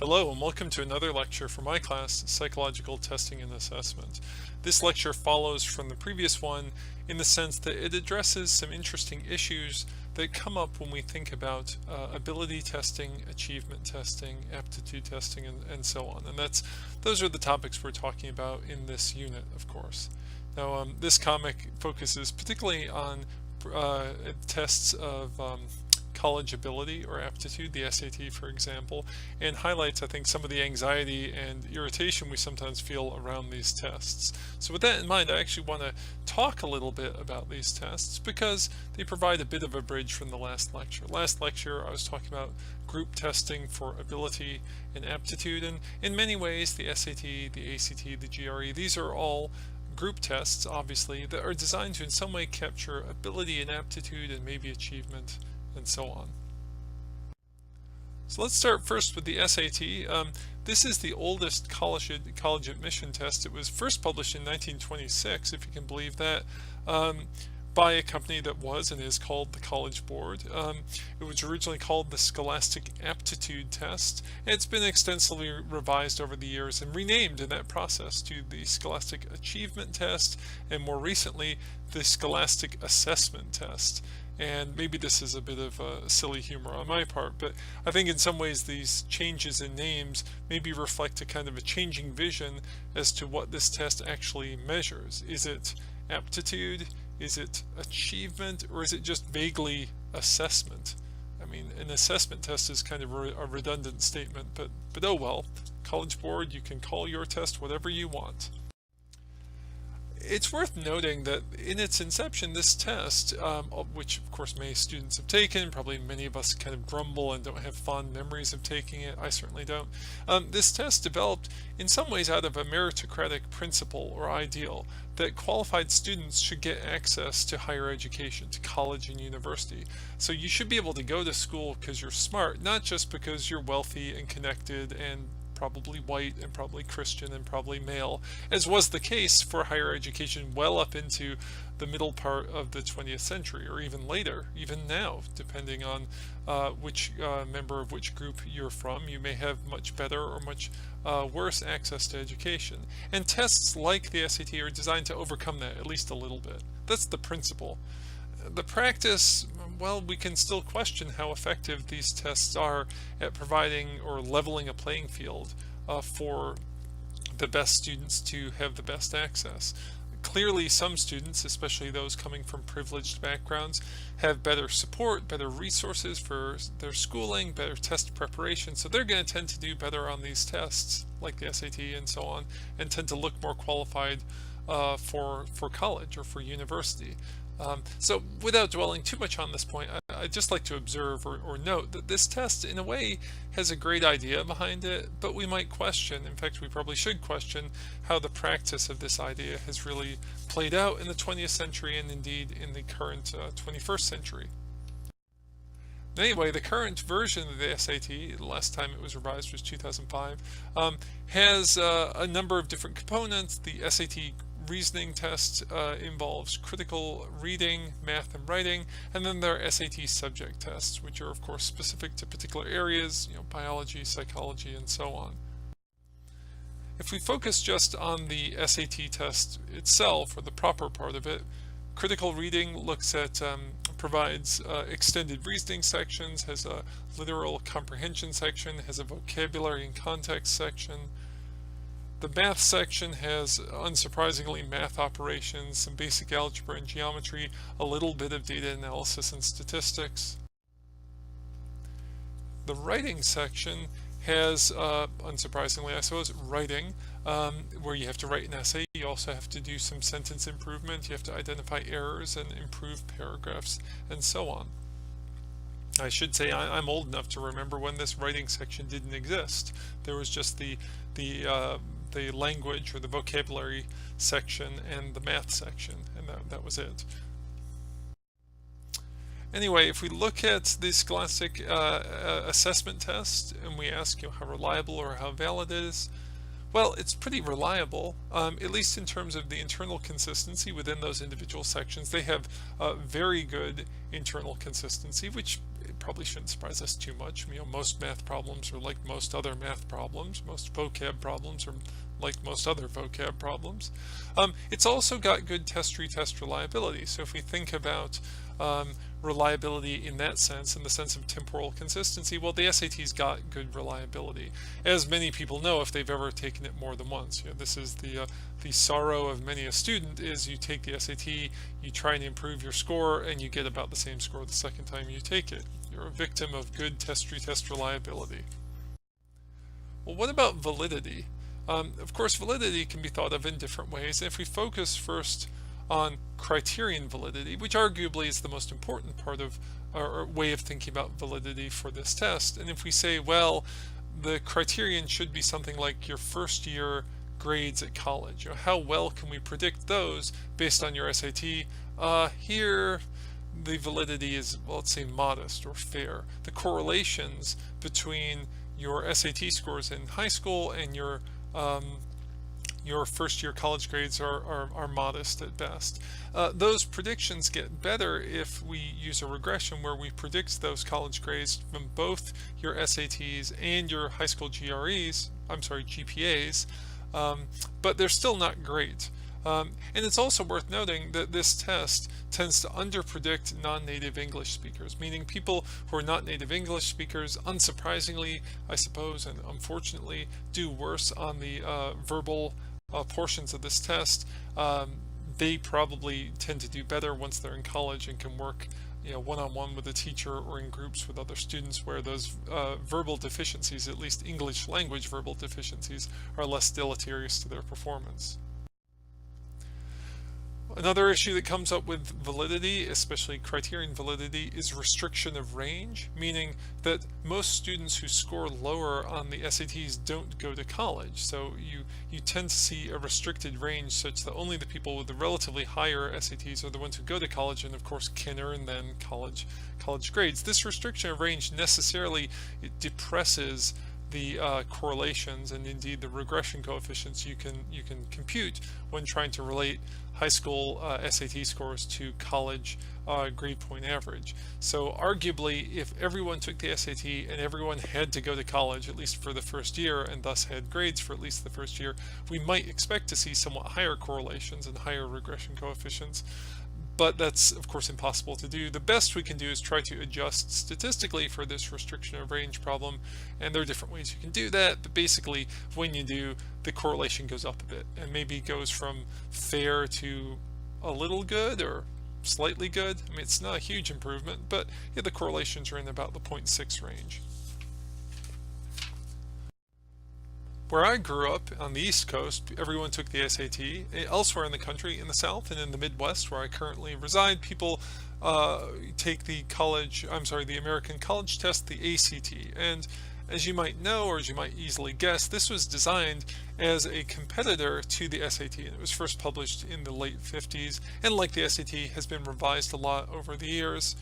Hello and welcome to another lecture for my class, Psychological Testing and Assessment. This lecture follows from the previous one in the sense that it addresses some interesting issues that come up when we think about ability testing, achievement testing, aptitude testing, and so on. And those are the topics we're talking about in this unit, of course. Now, this comic focuses particularly on tests of college ability or aptitude, the SAT for example, and highlights I think some of the anxiety and irritation we sometimes feel around these tests. So with that in mind, I actually want to talk a little bit about these tests because they provide a bit of a bridge from the last lecture. Last lecture I was talking about group testing for ability and aptitude, and in many ways the SAT, the ACT, the GRE, these are all group tests obviously that are designed to in some way capture ability and aptitude and maybe achievement and so on. So let's start first with the SAT. This is the oldest college admission test. It was first published in 1926, if you can believe that, by a company that was and is called the College Board. It was originally called the Scholastic Aptitude Test, and it's been extensively revised over the years and renamed in that process to the Scholastic Achievement Test, and more recently the Scholastic Assessment Test. And maybe this is a bit of silly humor on my part, but I think in some ways these changes in names maybe reflect a kind of a changing vision as to what this test actually measures. Is it aptitude? Is it achievement? Or is it just vaguely assessment? I mean, an assessment test is kind of a redundant statement, but oh well. College Board, you can call your test whatever you want. It's worth noting that in its inception, this test, which of course many students have taken, probably many of us kind of grumble and don't have fond memories of taking it, I certainly don't, this test developed in some ways out of a meritocratic principle or ideal that qualified students should get access to higher education, to college and university. So you should be able to go to school because you're smart, not just because you're wealthy and connected and probably white and probably Christian and probably male, as was the case for higher education well up into the middle part of the 20th century, or even later, even now, depending on which member of which group you're from. You may have much better or much worse access to education. And tests like the SAT are designed to overcome that at least a little bit. That's the principle. The practice, well, we can still question how effective these tests are at providing or leveling a playing field for the best students to have the best access. Clearly, some students, especially those coming from privileged backgrounds, have better support, better resources for their schooling, better test preparation, so they're going to tend to do better on these tests, like the SAT and so on, and tend to look more qualified for college or for university. So without dwelling too much on this point, I'd just like to observe or note that this test in a way has a great idea behind it, but we might question, in fact we probably should question, how the practice of this idea has really played out in the 20th century and indeed in the current 21st century. Anyway, the current version of the SAT, the last time it was revised was 2005, has a number of different components. The SAT reasoning test involves critical reading, math, and writing, and then there are SAT subject tests, which are of course specific to particular areas, biology, psychology, and so on. If we focus just on the SAT test itself, or the proper part of it, critical reading looks at provides extended reasoning sections, has a literal comprehension section, has a vocabulary and context section. The math section has, unsurprisingly, math operations, some basic algebra and geometry, a little bit of data analysis and statistics. The writing section has, unsurprisingly I suppose, writing, where you have to write an essay. You also have to do some sentence improvement. You have to identify errors and improve paragraphs and so on. I should say I'm old enough to remember when this writing section didn't exist. There was just the language or the vocabulary section and the math section, and that was it. Anyway, if we look at the Scholastic assessment test and we ask how reliable or how valid it is, well, it's pretty reliable, at least in terms of the internal consistency within those individual sections. They have very good internal consistency, which probably shouldn't surprise us too much. Most math problems are like most other math problems. Most vocab problems are like most other vocab problems. It's also got good test-retest reliability. So if we think about reliability in that sense, in the sense of temporal consistency, well, the SAT's got good reliability. As many people know if they've ever taken it more than once. This is the sorrow of many a student, is you take the SAT, you try and improve your score, and you get about the same score the second time you take it. You're a victim of good test-retest reliability. Well, what about validity? Of course, validity can be thought of in different ways. If we focus first on criterion validity, which arguably is the most important part of our way of thinking about validity for this test, and if we say, well, the criterion should be something like your first year grades at college. How well can we predict those based on your SAT? Here, the validity is, well, let's say modest or fair. The correlations between your SAT scores in high school and your first year college grades are modest at best. Those predictions get better if we use a regression where we predict those college grades from both your SATs and your high school GPAs, but they're still not great. And it's also worth noting that this test tends to underpredict non-native English speakers, meaning people who are not native English speakers, unsurprisingly, I suppose, and unfortunately, do worse on the verbal portions of this test. They probably tend to do better once they're in college and can work one-on-one with a teacher or in groups with other students, where those verbal deficiencies, at least English language verbal deficiencies, are less deleterious to their performance. Another issue that comes up with validity, especially criterion validity, is restriction of range, meaning that most students who score lower on the SATs don't go to college. So you tend to see a restricted range such that only the people with the relatively higher SATs are the ones who go to college and of course can earn then college grades. This restriction of range necessarily depresses the correlations and indeed the regression coefficients you can compute when trying to relate high school SAT scores to college grade point average. So arguably, if everyone took the SAT and everyone had to go to college at least for the first year and thus had grades for at least the first year, we might expect to see somewhat higher correlations and higher regression coefficients. But that's of course impossible to do. The best we can do is try to adjust statistically for this restriction of range problem, and there are different ways you can do that, but basically when you do, the correlation goes up a bit and maybe goes from fair to a little good or slightly good. I mean, it's not a huge improvement, but the correlations are in about the 0.6 range. Where I grew up on the East Coast, everyone took the SAT. Elsewhere in the country, in the South and in the Midwest, where I currently reside, people take the American College Test, the ACT. And as you might know, or as you might easily guess, this was designed as a competitor to the SAT, and it was first published in the late 50s, and like the SAT, has been revised a lot over the years.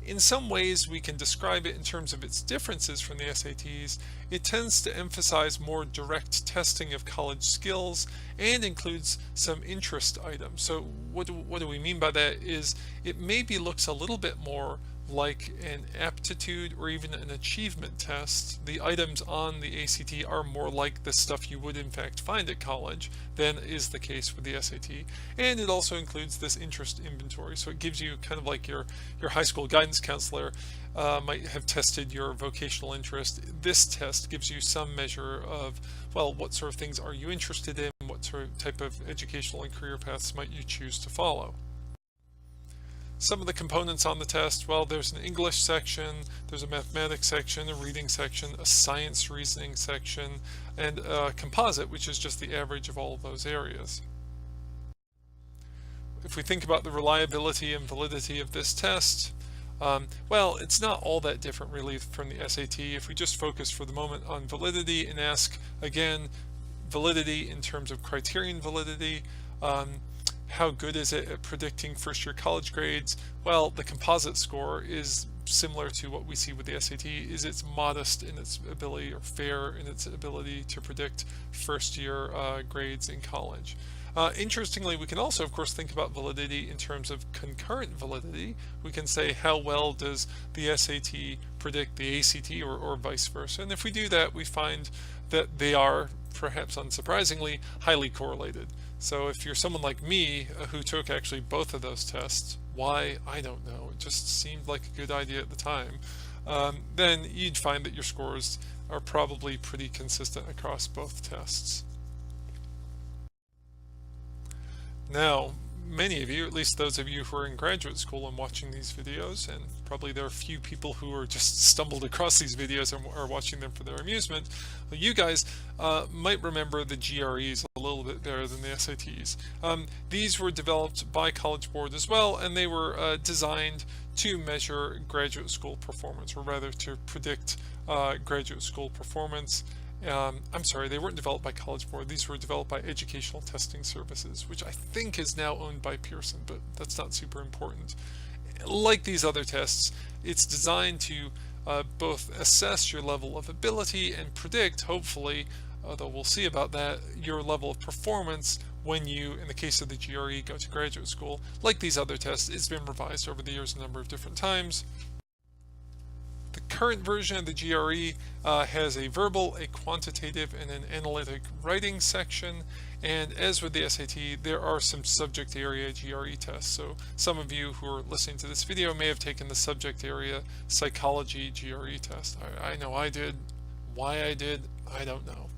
In some ways, we can describe it in terms of its differences from the SATs. It tends to emphasize more direct testing of college skills and includes some interest items. So what do we mean by that is it maybe looks a little bit more like an aptitude or even an achievement test. The items on the ACT are more like the stuff you would in fact find at college than is the case with the SAT. And it also includes this interest inventory. So it gives you kind of like your high school guidance counselor might have tested your vocational interest. This test gives you some measure of, well, what sort of things are you interested in? What sort of type of educational and career paths might you choose to follow? Some of the components on the test, well, there's an English section, there's a mathematics section, a reading section, a science reasoning section, and a composite, which is just the average of all of those areas. If we think about the reliability and validity of this test, well, it's not all that different really from the SAT. If we just focus for the moment on validity and ask, again, validity in terms of criterion validity, how good is it at predicting first year college grades? Well, the composite score is similar to what we see with the SAT, is it's modest in its ability, or fair in its ability, to predict first-year grades in college. Interestingly, we can also, of course, think about validity in terms of concurrent validity. We can say, how well does the SAT predict the ACT, or vice versa? And if we do that, we find that they are, perhaps unsurprisingly, highly correlated. So if you're someone like me who took actually both of those tests, why, I don't know, it just seemed like a good idea at the time, then you'd find that your scores are probably pretty consistent across both tests. Now, many of you, at least those of you who are in graduate school and watching these videos, and probably there are a few people who are just stumbled across these videos and are watching them for their amusement, you guys might remember the GREs a little bit better than the SATs. These were developed by College Board as well, and they were designed to measure graduate school performance, or rather to predict graduate school performance. I'm sorry, they weren't developed by College Board. These were developed by Educational Testing Services, which I think is now owned by Pearson, but that's not super important. Like these other tests, it's designed to both assess your level of ability and predict, hopefully, although we'll see about that, your level of performance when you, in the case of the GRE, go to graduate school. Like these other tests, it's been revised over the years a number of different times. The current version of the GRE has a verbal, a quantitative, and an analytic writing section. And as with the SAT, there are some subject area GRE tests. So some of you who are listening to this video may have taken the subject area psychology GRE test. I know I did. Why I did, I don't know.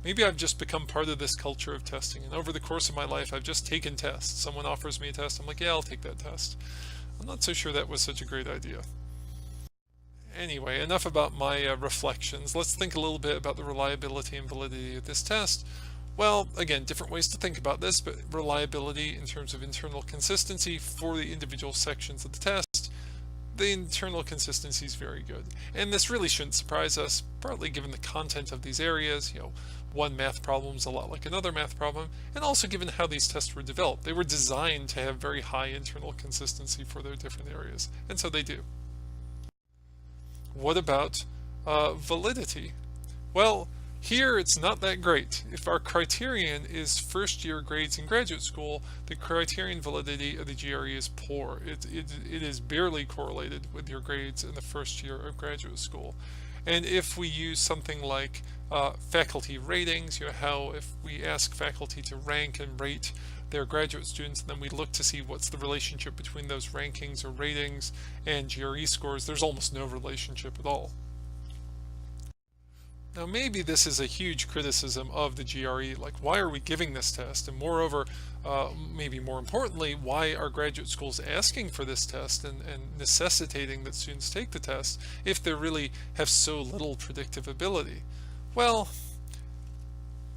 Maybe I've just become part of this culture of testing, and over the course of my life, I've just taken tests. Someone offers me a test, I'm like, yeah, I'll take that test. I'm not so sure that was such a great idea. Anyway, enough about my reflections. Let's think a little bit about the reliability and validity of this test. Well, again, different ways to think about this, but reliability in terms of internal consistency for the individual sections of the test, the internal consistency is very good. And this really shouldn't surprise us, partly given the content of these areas. One math problem is a lot like another math problem, and also given how these tests were developed. They were designed to have very high internal consistency for their different areas, and so they do. What about validity? Well, here it's not that great. If our criterion is first-year grades in graduate school, the criterion validity of the GRE is poor. It is barely correlated with your grades in the first year of graduate school. And if we use something like faculty ratings, how if we ask faculty to rank and rate their graduate students, and then we look to see what's the relationship between those rankings or ratings and GRE scores, there's almost no relationship at all. Now maybe this is a huge criticism of the GRE, like why are we giving this test? And moreover, maybe more importantly, why are graduate schools asking for this test and necessitating that students take the test if they really have so little predictive ability? Well,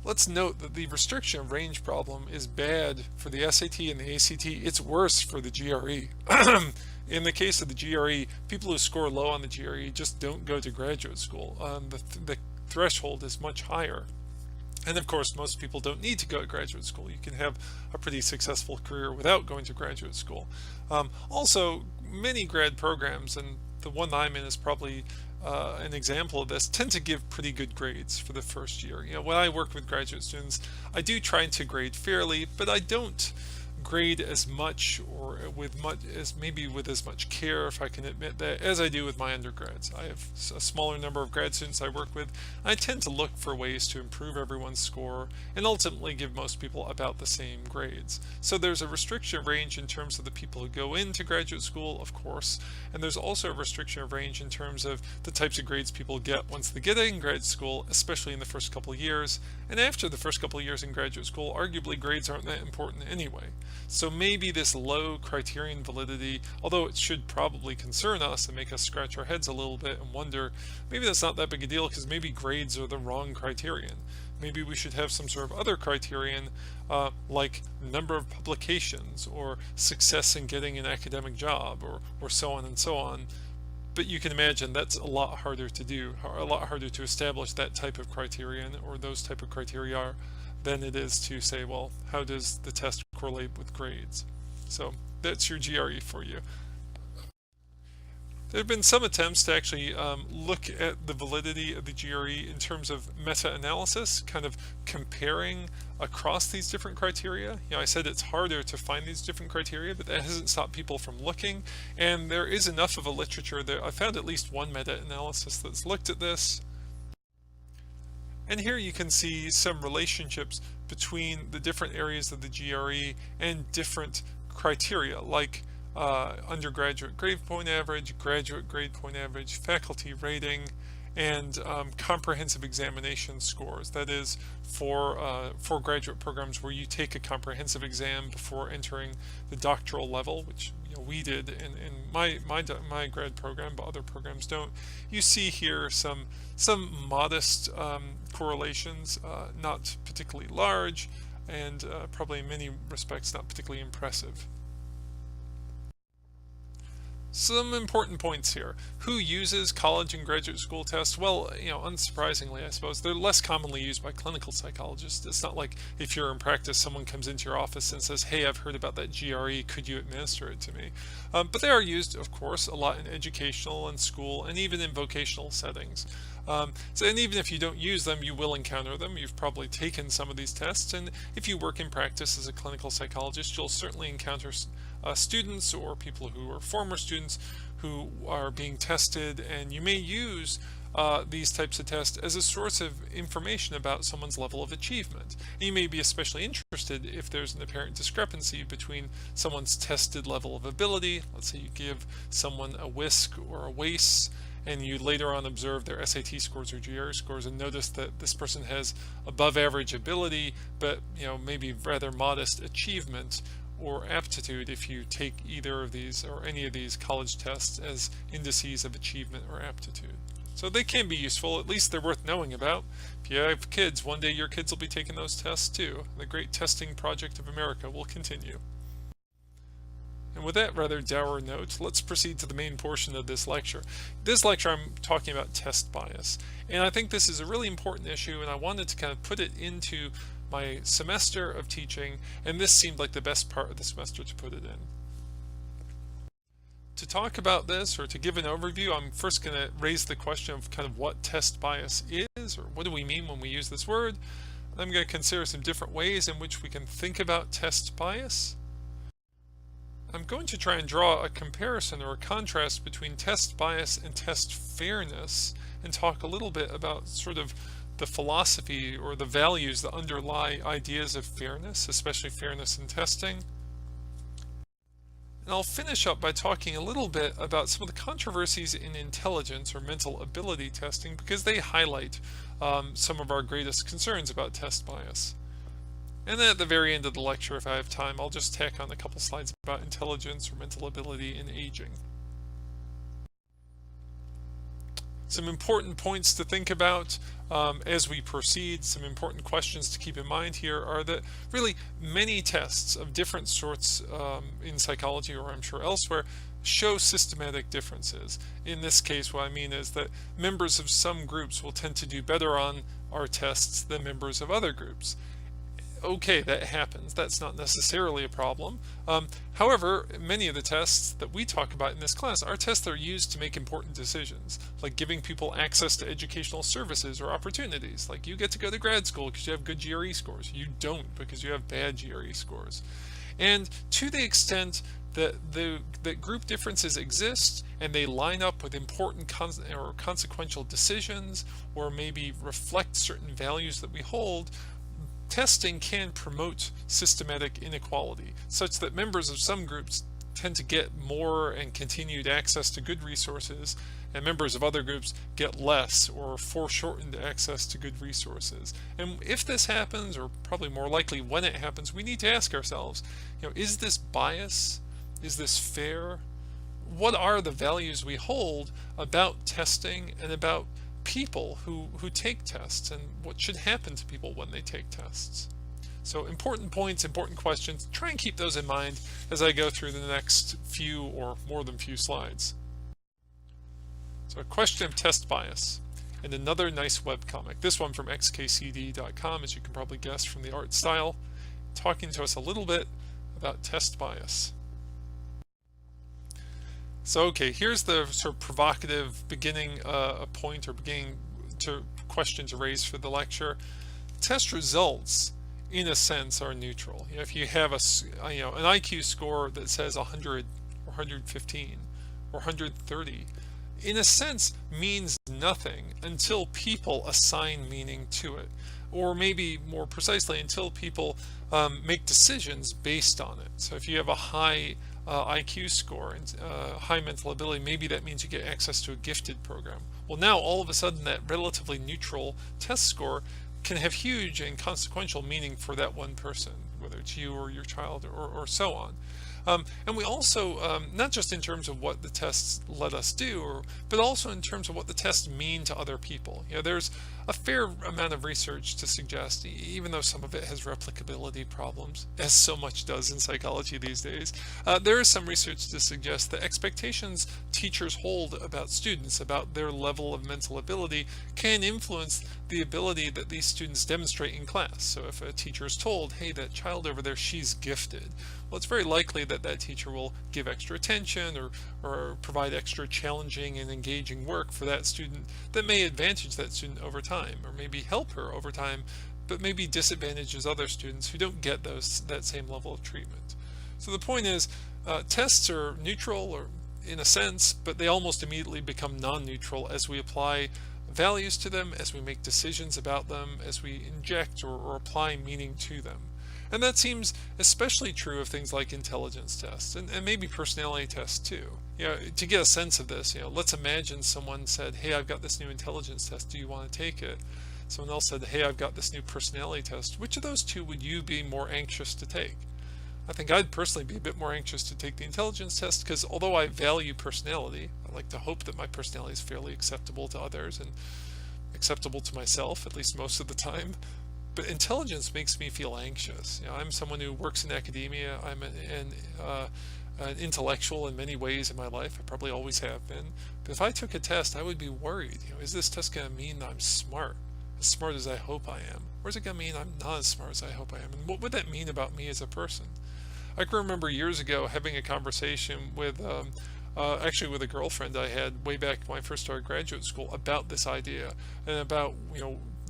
let's note that the restriction of range problem is bad for the SAT and the ACT. It's worse for the GRE. In the case of the GRE, people who score low on the GRE just don't go to graduate school. The threshold is much higher. And of course, most people don't need to go to graduate school. You can have a pretty successful career without going to graduate school. Also, many grad programs, and the one I'm in is probably an example of this, tend to give pretty good grades for the first year. When I work with graduate students, I do try to grade fairly, but I don't grade as much or with as much care, if I can admit that, as I do with my undergrads. I have a smaller number of grad students I work with. I tend to look for ways to improve everyone's score and ultimately give most people about the same grades. So there's a restriction range in terms of the people who go into graduate school, of course, and there's also a restriction range in terms of the types of grades people get once they get in grad school, especially in the first couple of years. And after the first couple of years in graduate school, arguably grades aren't that important anyway. So maybe this low criterion validity, although it should probably concern us and make us scratch our heads a little bit and wonder, maybe that's not that big a deal because maybe grades are the wrong criterion. Maybe we should have some sort of other criterion like number of publications or success in getting an academic job or so on and so on. But you can imagine that's a lot harder to do, a lot harder to establish that type of criterion or those type of criteria than it is to say, well, how does the test correlate with grades? So that's your GRE for you. There have been some attempts to actually look at the validity of the GRE in terms of meta-analysis, kind of comparing across these different criteria. I said it's harder to find these different criteria, but that hasn't stopped people from looking. And there is enough of a literature that I found at least one meta-analysis that's looked at this. And here you can see some relationships between the different areas of the GRE and different criteria, like undergraduate grade point average, graduate grade point average, faculty rating, and comprehensive examination scores. That is for graduate programs where you take a comprehensive exam before entering the doctoral level, which we did in my grad program, but other programs don't. You see here some modest correlations, not particularly large, and probably in many respects not particularly impressive. Some important points here. Who uses college and graduate school tests? Well, unsurprisingly, I suppose, they're less commonly used by clinical psychologists. It's not like if you're in practice, someone comes into your office and says, hey, I've heard about that GRE, could you administer it to me? But they are used, of course, a lot in educational and school and even in vocational settings. And even if you don't use them, you will encounter them. You've probably taken some of these tests, and if you work in practice as a clinical psychologist, you'll certainly encounter students or people who are former students who are being tested, and you may use these types of tests as a source of information about someone's level of achievement. And you may be especially interested if there's an apparent discrepancy between someone's tested level of ability. Let's say you give someone a WISC or a WACE, and you later on observe their SAT scores or GRE scores and notice that this person has above average ability, but maybe rather modest achievement or aptitude if you take either of these or any of these college tests as indices of achievement or aptitude. So they can be useful, at least they're worth knowing about. If you have kids, one day your kids will be taking those tests too. The great testing project of America will continue. And with that rather dour note, let's proceed to the main portion of this lecture. This lecture I'm talking about test bias, and I think this is a really important issue, and I wanted to kind of put it into my semester of teaching, and this seemed like the best part of the semester to put it in. To talk about this, or to give an overview, I'm first going to raise the question of kind of what test bias is, or what do we mean when we use this word. I'm going to consider some different ways in which we can think about test bias. I'm going to try and draw a comparison or a contrast between test bias and test fairness, and talk a little bit about sort of the philosophy or the values that underlie ideas of fairness, especially fairness in testing. And I'll finish up by talking a little bit about some of the controversies in intelligence or mental ability testing, because they highlight some of our greatest concerns about test bias. And then at the very end of the lecture, if I have time, I'll just tack on a couple slides about intelligence or mental ability in aging. Some important points to think about as we proceed, some important questions to keep in mind here are that really many tests of different sorts in psychology, or I'm sure elsewhere, show systematic differences. In this case, what I mean is that members of some groups will tend to do better on our tests than members of other groups. Okay, that happens. That's not necessarily a problem. However, many of the tests that we talk about in this class are tests that are used to make important decisions, like giving people access to educational services or opportunities. Like, you get to go to grad school because you have good GRE scores. You don't because you have bad GRE scores. And to the extent that group differences exist and they line up with important or consequential decisions, or maybe reflect certain values that we hold, testing can promote systematic inequality, such that members of some groups tend to get more and continued access to good resources, and members of other groups get less or foreshortened access to good resources. And if this happens, or probably more likely when it happens, we need to ask ourselves, is this bias? Is this fair? What are the values we hold about testing and about people who take tests, and what should happen to people when they take tests? So important points, important questions. Try and keep those in mind as I go through the next few or more than few slides. So a question of test bias, and another nice webcomic, this one from xkcd.com, as you can probably guess from the art style, talking to us a little bit about test bias. So, okay, here's the sort of provocative beginning point or beginning to question to raise for the lecture. Test results, in a sense, are neutral. If you have an IQ score that says 100 or 115 or 130, in a sense, means nothing until people assign meaning to it, or maybe more precisely, until people make decisions based on it. So if you have a high IQ score and high mental ability, maybe that means you get access to a gifted program. Well, now all of a sudden that relatively neutral test score can have huge and consequential meaning for that one person, whether it's you or your child or so on. And we also, not just in terms of what the tests let us do, but also in terms of what the tests mean to other people. There's a fair amount of research to suggest, even though some of it has replicability problems, as so much does in psychology these days, there is some research to suggest that expectations teachers hold about students, about their level of mental ability, can influence the ability that these students demonstrate in class. So if a teacher is told, hey, that child over there, she's gifted, well, it's very likely that that teacher will give extra attention or provide extra challenging and engaging work for that student that may advantage that student over time, or maybe help her over time, but maybe disadvantages other students who don't get that same level of treatment. So the point is, tests are neutral or in a sense, but they almost immediately become non-neutral as we apply values to them, as we make decisions about them, as we inject or apply meaning to them. And that seems especially true of things like intelligence tests and maybe personality tests too. To get a sense of this, let's imagine someone said, hey, I've got this new intelligence test, do you want to take it? Someone else said, hey, I've got this new personality test. Which of those two would you be more anxious to take? I think I'd personally be a bit more anxious to take the intelligence test because although I value personality, I like to hope that my personality is fairly acceptable to others and acceptable to myself, at least most of the time. But intelligence makes me feel anxious. I'm someone who works in academia. I'm an intellectual in many ways in my life. I probably always have been. But if I took a test, I would be worried. Is this test going to mean that I'm smart as I hope I am? Or is it going to mean I'm not as smart as I hope I am? And what would that mean about me as a person? I can remember years ago having a conversation with actually with a girlfriend I had way back when I first started graduate school about this idea and about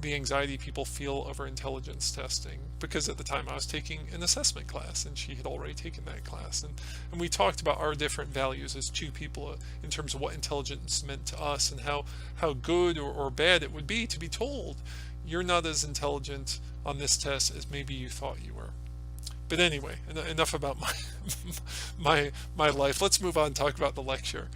the anxiety people feel over intelligence testing, because at the time I was taking an assessment class and she had already taken that class, and we talked about our different values as two people in terms of what intelligence meant to us and how good or bad it would be to be told you're not as intelligent on this test as maybe you thought you were. But anyway, enough about my life. Let's move on and talk about the lecture.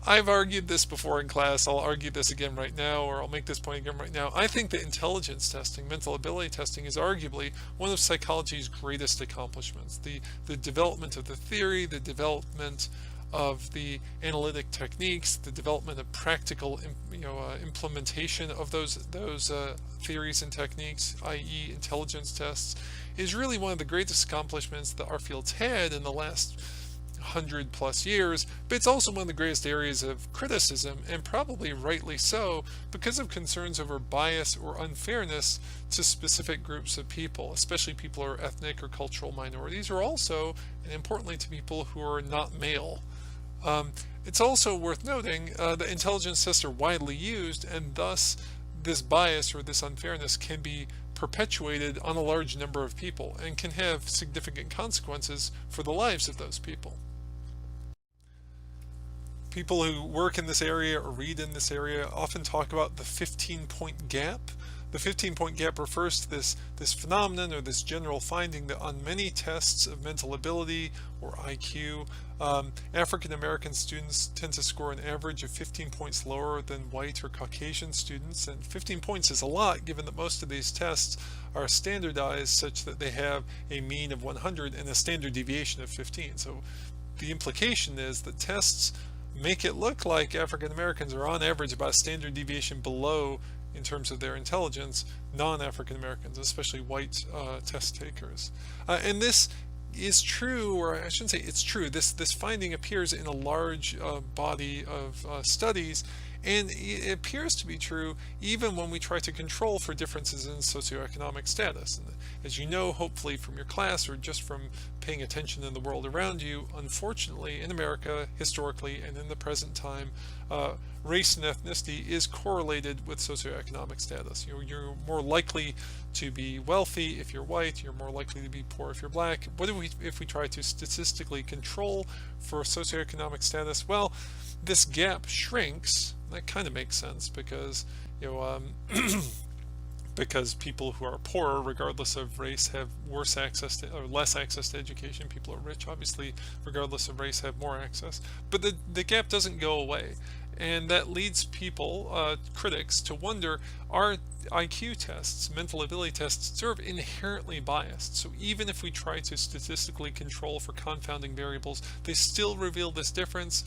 I've argued this before in class. I'll argue this again right now, or I'll make this point again right now. I think that intelligence testing, mental ability testing, is arguably one of psychology's greatest accomplishments. The development of the theory, the development of the analytic techniques, the development of practical implementation of those theories and techniques, i.e. intelligence tests, is really one of the greatest accomplishments that our field's had in the last 100+ years, but it's also one of the greatest areas of criticism, and probably rightly so, because of concerns over bias or unfairness to specific groups of people, especially people who are ethnic or cultural minorities, or also, and importantly, to people who are not male. It's also worth noting that intelligence tests are widely used, and thus this bias or this unfairness can be perpetuated on a large number of people and can have significant consequences for the lives of those people. People who work in this area or read in this area often talk about the 15-point gap. The 15-point gap refers to this phenomenon or this general finding that on many tests of mental ability or IQ, African American students tend to score an average of 15 points lower than white or Caucasian students, and 15 points is a lot given that most of these tests are standardized such that they have a mean of 100 and a standard deviation of 15. So the implication is that tests make it look like African Americans are on average about a standard deviation below in terms of their intelligence non-African Americans, especially white test takers. And this is true, or I shouldn't say it's true, this finding appears in a large body of studies, And it appears to be true even when we try to control for differences in socioeconomic status. And as you know, hopefully from your class or just from paying attention in the world around you, unfortunately in America, historically and in the present time, race and ethnicity is correlated with socioeconomic status. You're more likely to be wealthy if you're white, you're more likely to be poor if you're black. What if we try to statistically control for socioeconomic status? Well, this gap shrinks. That kind of makes sense because because people who are poorer, regardless of race, have worse access to or less access to education. People who are rich, obviously, regardless of race, have more access. But the gap doesn't go away. And that leads people, critics, to wonder, are IQ tests, mental ability tests, sort of inherently biased? So even if we try to statistically control for confounding variables, they still reveal this difference.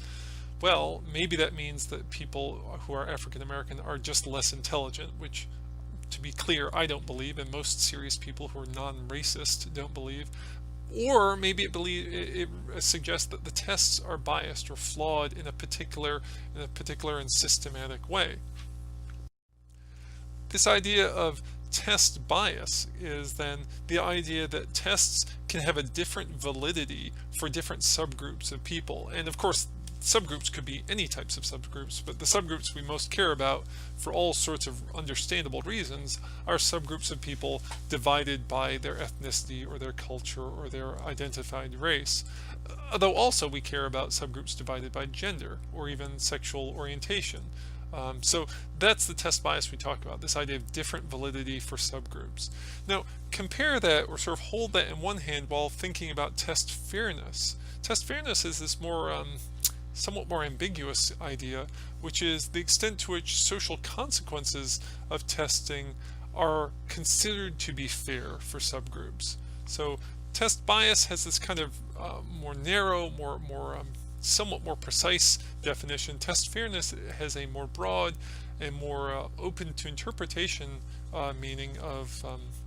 Well, maybe that means that people who are African American are just less intelligent, which, to be clear, I don't believe, and most serious people who are non-racist don't believe. Or maybe it suggests that the tests are biased or flawed in a particular and systematic way. This idea of test bias is then the idea that tests can have a different validity for different subgroups of people. And of course, subgroups could be any types of subgroups, but the subgroups we most care about, for all sorts of understandable reasons, are subgroups of people divided by their ethnicity or their culture or their identified race. Though also we care about subgroups divided by gender or even sexual orientation. So that's the test bias we talk about, this idea of different validity for subgroups. Now compare that, or sort of hold that in one hand while thinking about test fairness. Test fairness is this more somewhat more ambiguous idea, which is the extent to which social consequences of testing are considered to be fair for subgroups. So test bias has this kind of more narrow, somewhat more precise definition. Test fairness has a more broad and more open to interpretation meaning of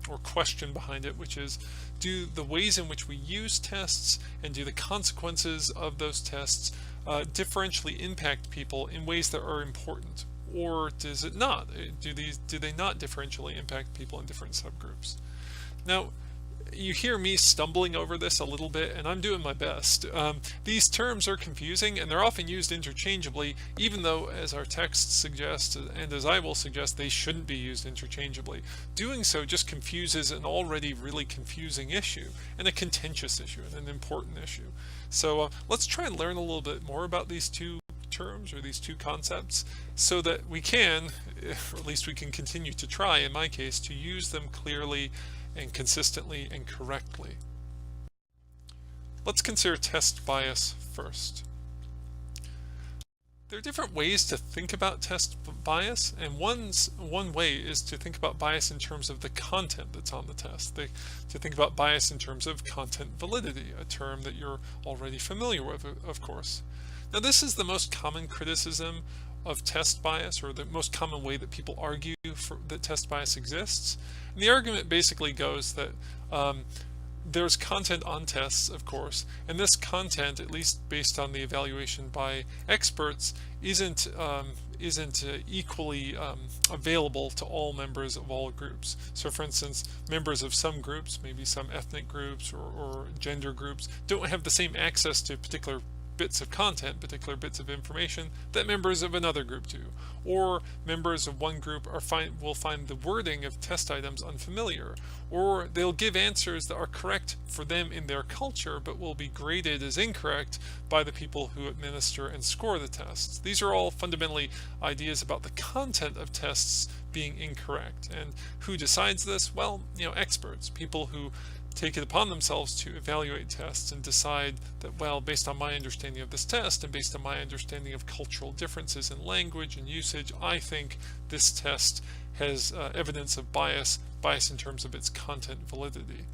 or question behind it, which is, do the ways in which we use tests and do the consequences of those tests differentially impact people in ways that are important, or does it not? Do they not differentially impact people in different subgroups? Now, you hear me stumbling over this a little bit, and I'm doing my best. These terms are confusing, and they're often used interchangeably, even though, as our text suggests, and as I will suggest, they shouldn't be used interchangeably. Doing so just confuses an already really confusing issue, and a contentious issue, and an important issue. So let's try and learn a little bit more about these two terms, or these two concepts, so that we can, or at least we can continue to try, in my case, to use them clearly and consistently and correctly. Let's consider test bias first. There are different ways to think about test bias, and one way is to think about bias in terms of the content that's on the test. To think about bias in terms of content validity, a term that you're already familiar with, of course. Now, this is the most common criticism of test bias, or the most common way that people argue that test bias exists. And the argument basically goes that there's content on tests, of course, and this content, at least based on the evaluation by experts, isn't equally available to all members of all groups. So for instance, members of some groups, maybe some ethnic groups or gender groups, don't have the same access to particular bits of content, particular bits of information, that members of another group do. Or members of one group will find the wording of test items unfamiliar, or they'll give answers that are correct for them in their culture but will be graded as incorrect by the people who administer and score the tests. These are all fundamentally ideas about the content of tests being incorrect. And who decides this? Well, experts, people who take it upon themselves to evaluate tests and decide that, well, based on my understanding of this test and based on my understanding of cultural differences in language and usage, I think this test has evidence of bias in terms of its content validity.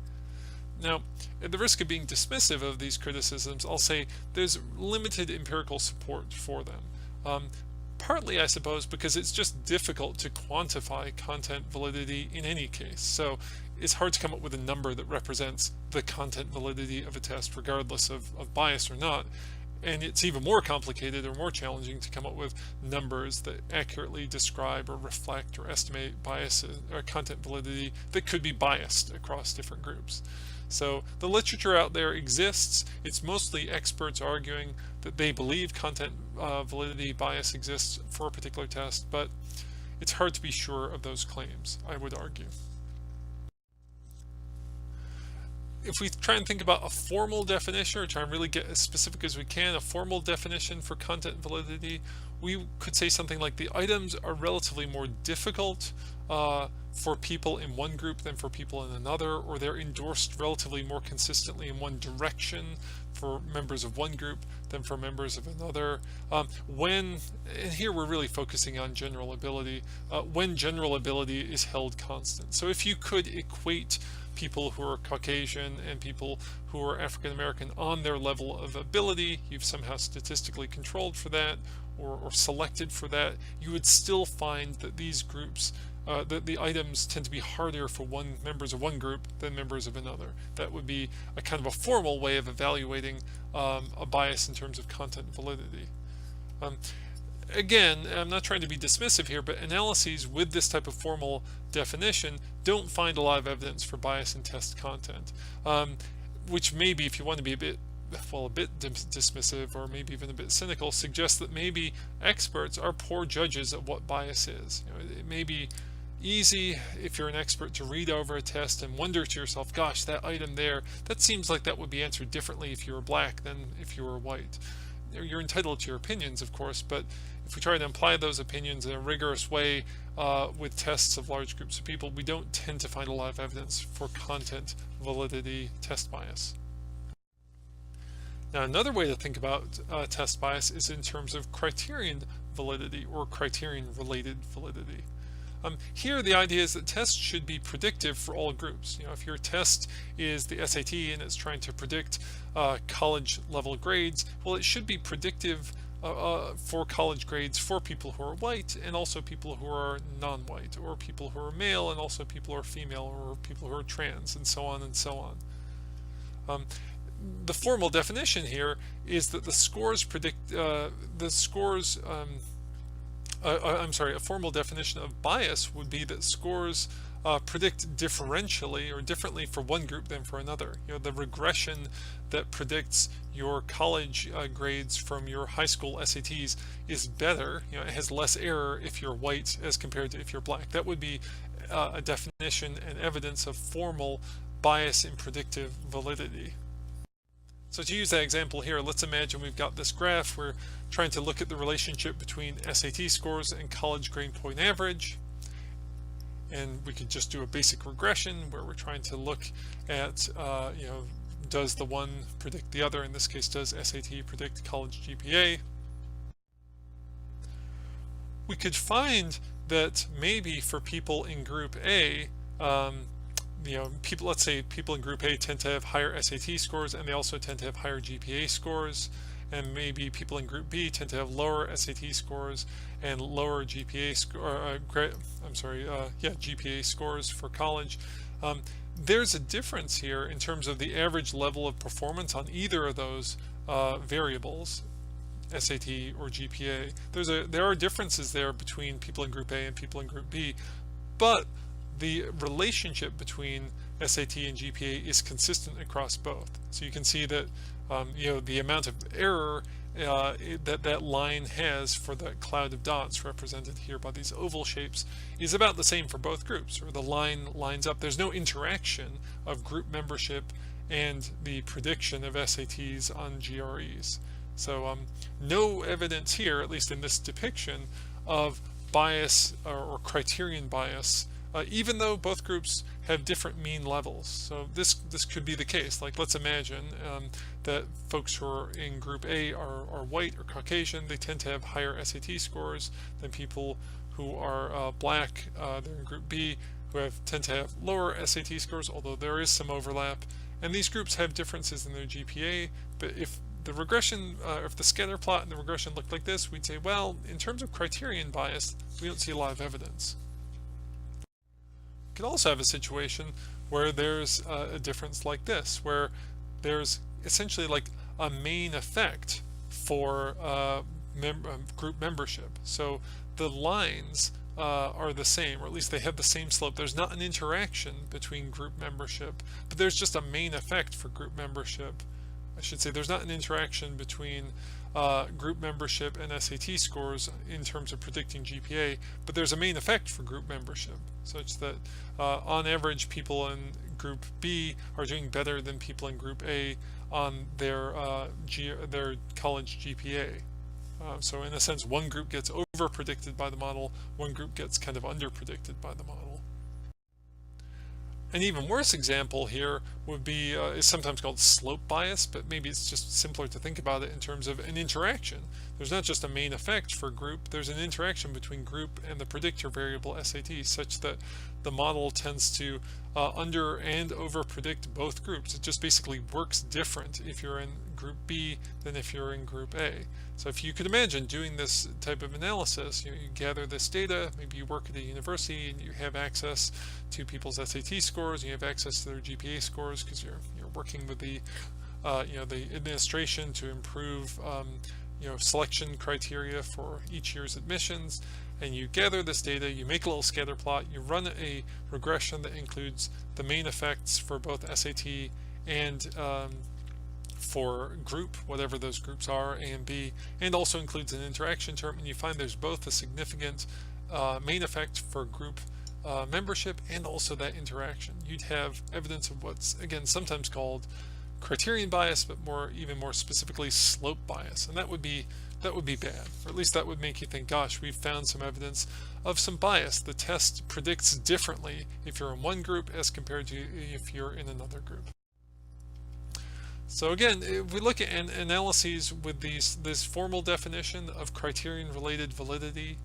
Now, at the risk of being dismissive of these criticisms, I'll say there's limited empirical support for them. Partly, I suppose, because it's just difficult to quantify content validity in any case. So it's hard to come up with a number that represents the content validity of a test regardless of bias or not. and it's even more complicated or more challenging to come up with numbers that accurately describe or reflect or estimate biases or content validity that could be biased across different groups. So the literature out there exists. It's mostly experts arguing that they believe content validity bias exists for a particular test, but it's hard to be sure of those claims, I would argue. If we try and think about a formal definition, or try and really get as specific as we can, a formal definition for content validity, we could say something like the items are relatively more difficult for people in one group than for people in another, or they're endorsed relatively more consistently in one direction for members of one group than for members of another. And here we're really focusing on general ability, when general ability is held constant. So if you could equate people who are Caucasian and people who are African American on their level of ability, you've somehow statistically controlled for that or selected for that, you would still find that these groups, the items tend to be harder for members of one group than members of another. That would be a kind of a formal way of evaluating a bias in terms of content validity. Again, I'm not trying to be dismissive here, but analyses with this type of formal definition don't find a lot of evidence for bias in test content, which maybe, if you want to be a bit dismissive or maybe even a bit cynical, suggests that maybe experts are poor judges of what bias is. It may be easy if you're an expert to read over a test and wonder to yourself, gosh, that item there, that seems like that would be answered differently if you were black than if you were white. You're entitled to your opinions, of course, but if we try to apply those opinions in a rigorous way with tests of large groups of people, we don't tend to find a lot of evidence for content validity test bias. Now, another way to think about test bias is in terms of criterion validity or criterion-related validity. Here, the idea is that tests should be predictive for all groups. If your test is the SAT and it's trying to predict college level grades, well, it should be predictive for college grades for people who are white and also people who are non-white, or people who are male and also people who are female, or people who are trans, and so on and so on. The formal definition here is that the scores predict a formal definition of bias would be that scores predict differentially or differently for one group than for another. The regression that predicts your college grades from your high school SATs is better. It has less error if you're white as compared to if you're black. That would be a definition and evidence of formal bias in predictive validity. So to use that example here, let's imagine we've got this graph. We're trying to look at the relationship between SAT scores and college grade point average. And we could just do a basic regression where we're trying to look at, does the one predict the other? In this case, does SAT predict college GPA? We could find that maybe for people in group A, let's say people in group A tend to have higher SAT scores and they also tend to have higher GPA scores, and maybe people in group B tend to have lower SAT scores and lower GPA GPA scores for college. There's a difference here in terms of the average level of performance on either of those variables, SAT or GPA. There are differences there between people in group A and people in group B, but the relationship between SAT and GPA is consistent across both. So you can see that the amount of error that line has for the cloud of dots represented here by these oval shapes is about the same for both groups, or the line lines up. There's no interaction of group membership and the prediction of SATs on GREs. So no evidence here, at least in this depiction, of bias or criterion bias, even though both groups have different mean levels. So this could be the case. Like, let's imagine that folks who are in group A are white or Caucasian. They tend to have higher SAT scores than people who are black. They're in group B, who tend to have lower SAT scores, although there is some overlap. And these groups have differences in their GPA, but if the regression, if the scatter plot and the regression looked like this, we'd say, well, in terms of criterion bias, we don't see a lot of evidence. You could also have a situation where there's a difference like this, where there's essentially like a main effect for group membership. So the lines are the same, or at least they have the same slope. There's not an interaction between group membership, but there's just a main effect for group membership. I should say there's not an interaction between group membership and SAT scores in terms of predicting GPA, but there's a main effect for group membership, such that on average people in group B are doing better than people in group A on their college GPA. So in a sense, one group gets over predicted by the model, one group gets kind of under predicted by the model. An even worse example here would be is sometimes called slope bias, but maybe it's just simpler to think about it in terms of an interaction. There's not just a main effect for group, there's an interaction between group and the predictor variable SAT, such that the model tends to under and over predict both groups. It just basically works different if you're in group B than if you're in group A. So if you could imagine doing this type of analysis, you gather this data, maybe you work at a university and you have access to people's SAT scores, and you have access to their GPA scores because you're working with the the administration to improve selection criteria for each year's admissions, and you gather this data, you make a little scatter plot, you run a regression that includes the main effects for both SAT and for group, whatever those groups are, A and B, and also includes an interaction term, and you find there's both a significant main effect for group membership and also that interaction. You'd have evidence of what's, again, sometimes called criterion bias, but even more specifically slope bias, and that would be bad, or at least that would make you think, gosh, we've found some evidence of some bias. The test predicts differently if you're in one group as compared to if you're in another group. So again, if we look at analyses with this formal definition of criterion-related validity,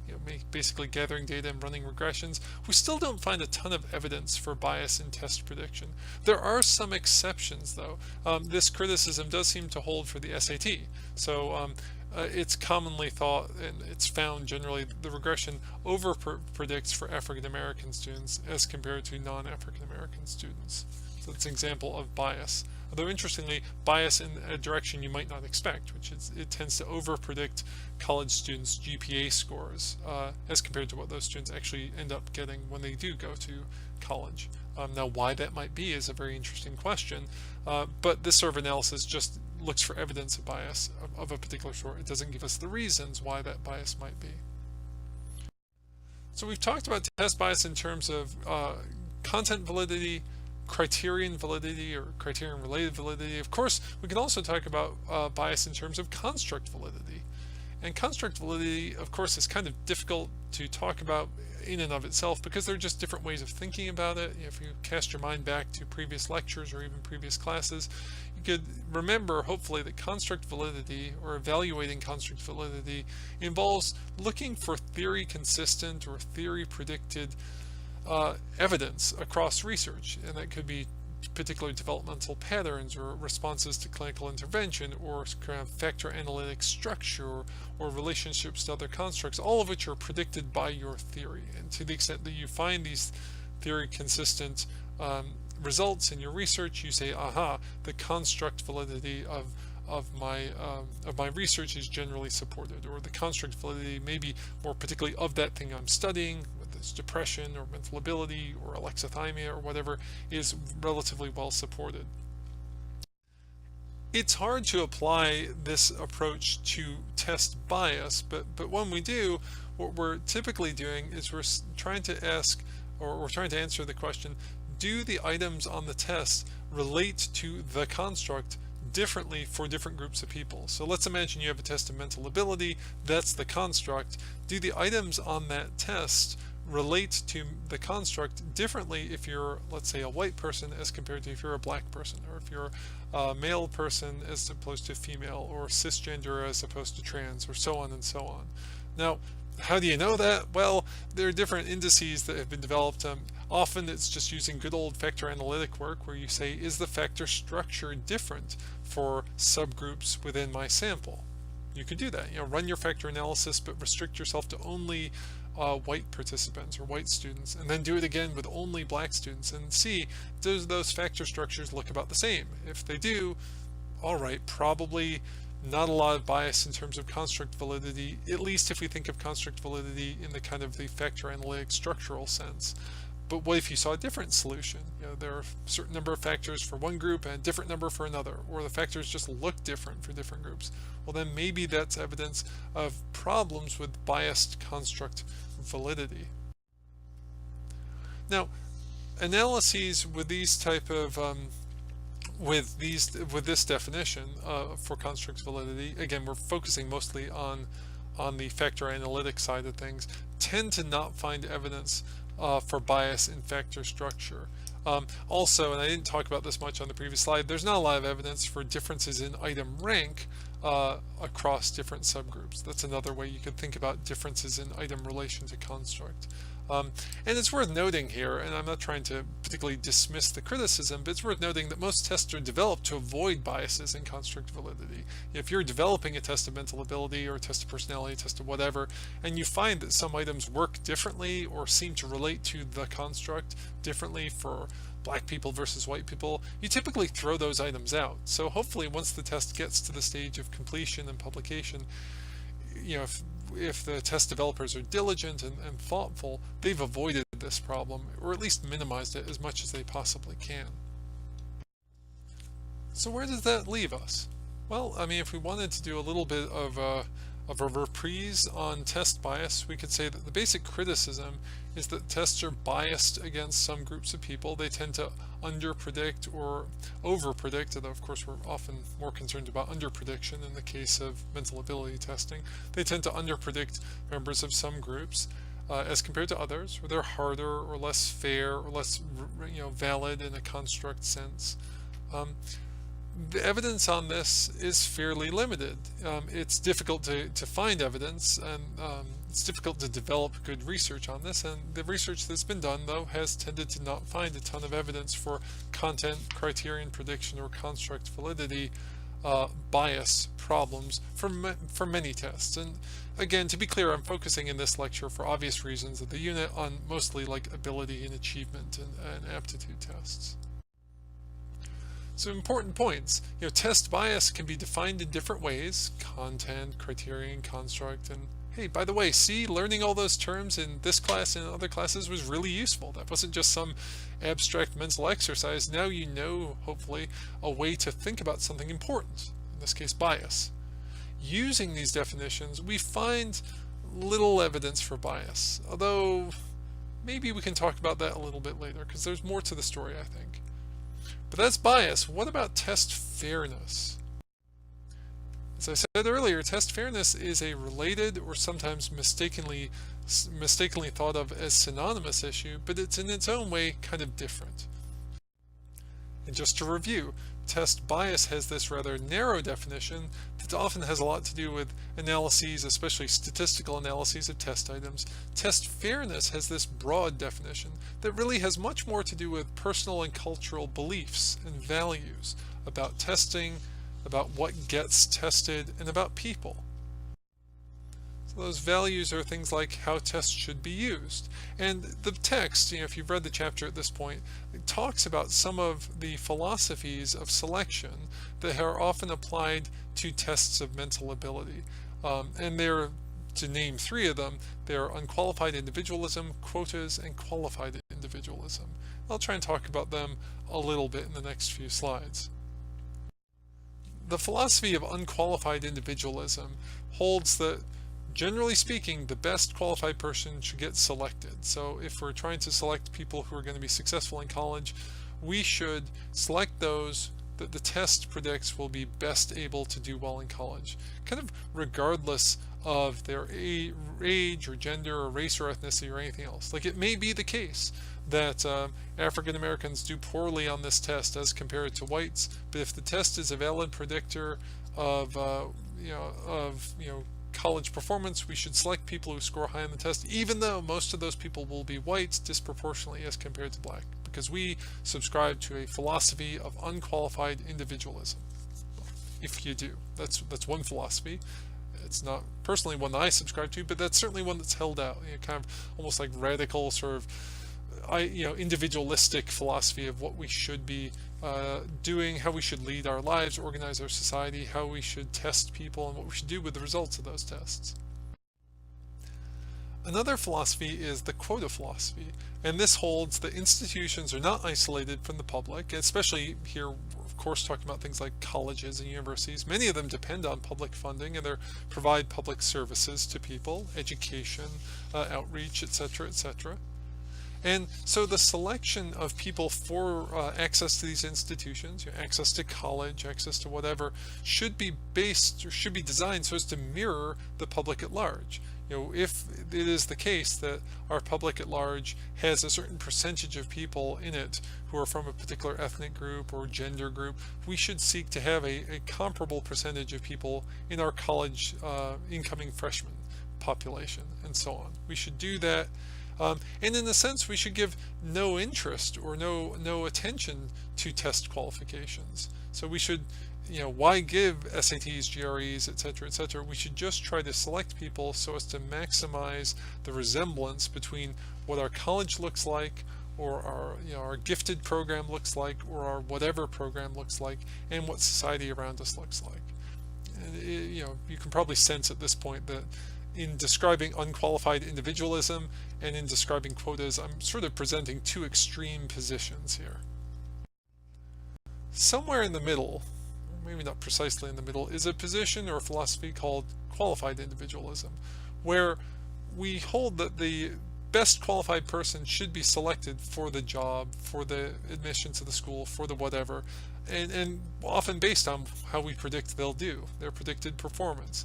basically gathering data and running regressions, we still don't find a ton of evidence for bias in test prediction. There are some exceptions, though. This criticism does seem to hold for the SAT. So it's commonly thought, and it's found generally, the regression over predicts for African American students as compared to non-African American students. So it's an example of bias. Although interestingly, bias in a direction you might not expect, which is it tends to over-predict college students' GPA scores as compared to what those students actually end up getting when they do go to college. Now, why that might be is a very interesting question, but this sort of analysis just looks for evidence of bias of a particular sort. It doesn't give us the reasons why that bias might be. So we've talked about test bias in terms of content validity, criterion validity, or criterion-related validity. Of course, we can also talk about bias in terms of construct validity. And construct validity, of course, is kind of difficult to talk about in and of itself because there are just different ways of thinking about it. If you cast your mind back to previous lectures or even previous classes, you could remember, hopefully, that construct validity, or evaluating construct validity, involves looking for theory consistent or theory predicted evidence across research, and that could be particular developmental patterns or responses to clinical intervention or kind of factor analytic structure or relationships to other constructs, all of which are predicted by your theory. And to the extent that you find these theory consistent results in your research, you say, aha, the construct validity of my research is generally supported, or the construct validity maybe more particularly of that thing I'm studying, depression or mental ability or alexithymia or whatever, is relatively well supported. It's hard to apply this approach to test bias, but when we do, what we're typically doing is we're trying to ask, or we're trying to answer the question, do the items on the test relate to the construct differently for different groups of people? So let's imagine you have a test of mental ability, that's the construct. Do the items on that test relate to the construct differently if you're, let's say, a white person as compared to if you're a black person, or if you're a male person as opposed to female, or cisgender as opposed to trans, or so on and so on. Now, how do you know that? Well, there are different indices that have been developed. Often it's just using good old factor analytic work where you say, is the factor structure different for subgroups within my sample? You could do that. Run your factor analysis, but restrict yourself to only white participants or white students, and then do it again with only black students and see, does those factor structures look about the same? If they do, all right, probably Not a lot of bias in terms of construct validity, at least if we think of construct validity in the kind of the factor analytic structural sense. But what if you saw a different solution? There are a certain number of factors for one group and a different number for another, or the factors just look different for different groups. Well, then maybe that's evidence of problems with biased construct validity. Now, analyses with these type of with this definition for construct validity, again, we're focusing mostly on the factor analytic side of things, tend to not find evidence for bias in factor structure. Also, and I didn't talk about this much on the previous slide, there's not a lot of evidence for differences in item rank across different subgroups. That's another way you could think about differences in item relation to construct. And it's worth noting here, and I'm not trying to particularly dismiss the criticism, but it's worth noting that most tests are developed to avoid biases in construct validity. If you're developing a test of mental ability or a test of personality, a test of whatever, and you find that some items work differently or seem to relate to the construct differently for black people versus white people, you typically throw those items out. So hopefully once the test gets to the stage of completion and publication, if the test developers are diligent and thoughtful, they've avoided this problem, or at least minimized it as much as they possibly can. So where does that leave us? Well, I mean, if we wanted to do a little bit of a reprise on test bias, we could say that the basic criticism is that tests are biased against some groups of people. They tend to underpredict or overpredict, although of course we're often more concerned about underprediction in the case of mental ability testing. They tend to underpredict members of some groups as compared to others, or they're harder or less fair or less valid in a construct sense. The evidence on this is fairly limited. It's difficult to find evidence, and it's difficult to develop good research on this, and the research that's been done, though, has tended to not find a ton of evidence for content, criterion prediction, or construct validity bias problems for many tests. And again, to be clear, I'm focusing in this lecture for obvious reasons of the unit on mostly like ability and achievement and aptitude tests. So important points. Test bias can be defined in different ways: content, criterion, construct, and hey, by the way, see, learning all those terms in this class and in other classes was really useful. That wasn't just some abstract mental exercise. Now you know, hopefully, a way to think about something important, in this case, bias. Using these definitions, we find little evidence for bias, although maybe we can talk about that a little bit later, because there's more to the story, I think. But that's bias. What about test fairness? As I said earlier, test fairness is a related or sometimes mistakenly thought of as synonymous issue, but it's in its own way kind of different. And just to review, test bias has this rather narrow definition that often has a lot to do with analyses, especially statistical analyses of test items. Test fairness has this broad definition that really has much more to do with personal and cultural beliefs and values about testing, about what gets tested, and about people. So those values are things like how tests should be used. And the text, if you've read the chapter at this point, it talks about some of the philosophies of selection that are often applied to tests of mental ability. And they're, to name three of them, they're unqualified individualism, quotas, and qualified individualism. I'll try and talk about them a little bit in the next few slides. The philosophy of unqualified individualism holds that, generally speaking, the best qualified person should get selected. So if we're trying to select people who are going to be successful in college, we should select those that the test predicts will be best able to do well in college, kind of regardless of their age or gender or race or ethnicity or anything else. Like, it may be the case that African Americans do poorly on this test as compared to whites, but if the test is a valid predictor of college performance, we should select people who score high on the test, even though most of those people will be whites disproportionately as compared to black, because we subscribe to a philosophy of unqualified individualism. If you do, that's one philosophy. It's not personally one that I subscribe to, but that's certainly one that's held out, kind of almost like radical sort of individualistic philosophy of what we should be doing, how we should lead our lives, organize our society, how we should test people, and what we should do with the results of those tests. Another philosophy is the quota philosophy, and this holds that institutions are not isolated from the public, especially here, of course, talking about things like colleges and universities. Many of them depend on public funding, and they provide public services to people, education, outreach, etc., etc. And so the selection of people for access to these institutions, access to college, access to whatever, should be based or should be designed so as to mirror the public at large. If it is the case that our public at large has a certain percentage of people in it who are from a particular ethnic group or gender group, we should seek to have a comparable percentage of people in our college incoming freshman population, and so on. We should do that. And in a sense, we should give no interest or no attention to test qualifications. So we should, why give SATs, GREs, etc., etc.? We should just try to select people so as to maximize the resemblance between what our college looks like, or our gifted program looks like, or our whatever program looks like, and what society around us looks like. And you can probably sense at this point that in describing unqualified individualism and in describing quotas, I'm sort of presenting two extreme positions here. Somewhere in the middle, maybe not precisely in the middle, is a position or a philosophy called qualified individualism, where we hold that the best qualified person should be selected for the job, for the admission to the school, for the whatever, and often based on how we predict they'll do, their predicted performance.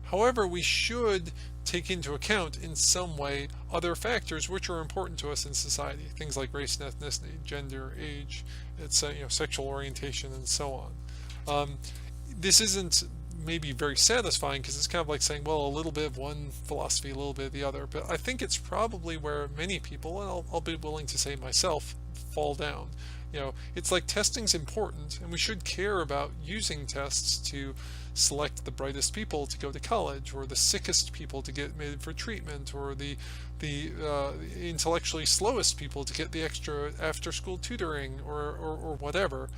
However, we should take into account in some way other factors which are important to us in society, things like race and ethnicity, gender, age, sexual orientation, and so on. This isn't maybe very satisfying because it's kind of like saying, well, a little bit of one philosophy, a little bit of the other, but I think it's probably where many people, and I'll be willing to say myself, fall down. It's like testing's important, and we should care about using tests to select the brightest people to go to college, or the sickest people to get admitted for treatment, or the intellectually slowest people to get the extra after-school tutoring, or whatever.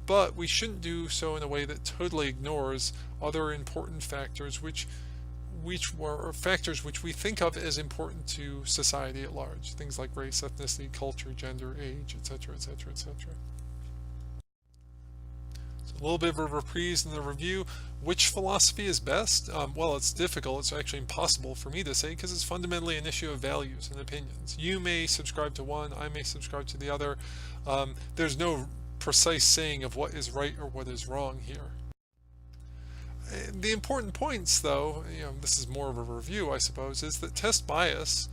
But we shouldn't do so in a way that totally ignores other important factors which were factors which we think of as important to society at large, things like race, ethnicity, culture, gender, age, etc., etc., etc. So a little bit of a reprise in the review. Which philosophy is best? Well, it's difficult. It's actually impossible for me to say because it's fundamentally an issue of values and opinions. You may subscribe to one, I may subscribe to the other. There's no precise saying of what is right or what is wrong here. The important points, though, this is more of a review, I suppose, is that test bias,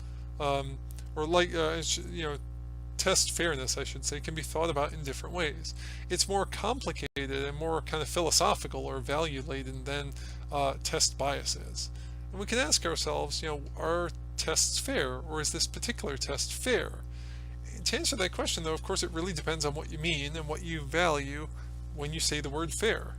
test fairness, I should say, can be thought about in different ways. It's more complicated and more kind of philosophical or value-laden than test bias is. And we can ask ourselves, are tests fair, or is this particular test fair? To answer that question, though, of course, it really depends on what you mean and what you value when you say the word fair.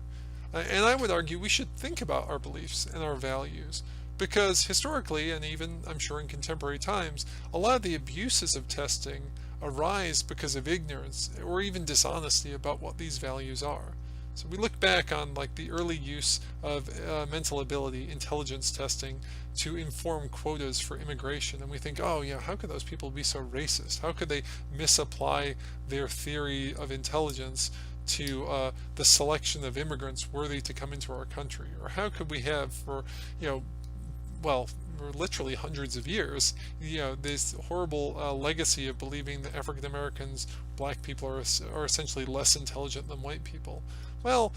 And I would argue we should think about our beliefs and our values, because historically, and even I'm sure in contemporary times, a lot of the abuses of testing arise because of ignorance or even dishonesty about what these values are. So we look back on like the early use of mental ability, intelligence testing to inform quotas for immigration, and we think, oh yeah, how could those people be so racist? How could they misapply their theory of intelligence to the selection of immigrants worthy to come into our country? Or how could we have for literally hundreds of years this horrible legacy of believing that African Americans, black people are essentially less intelligent than white people? Well,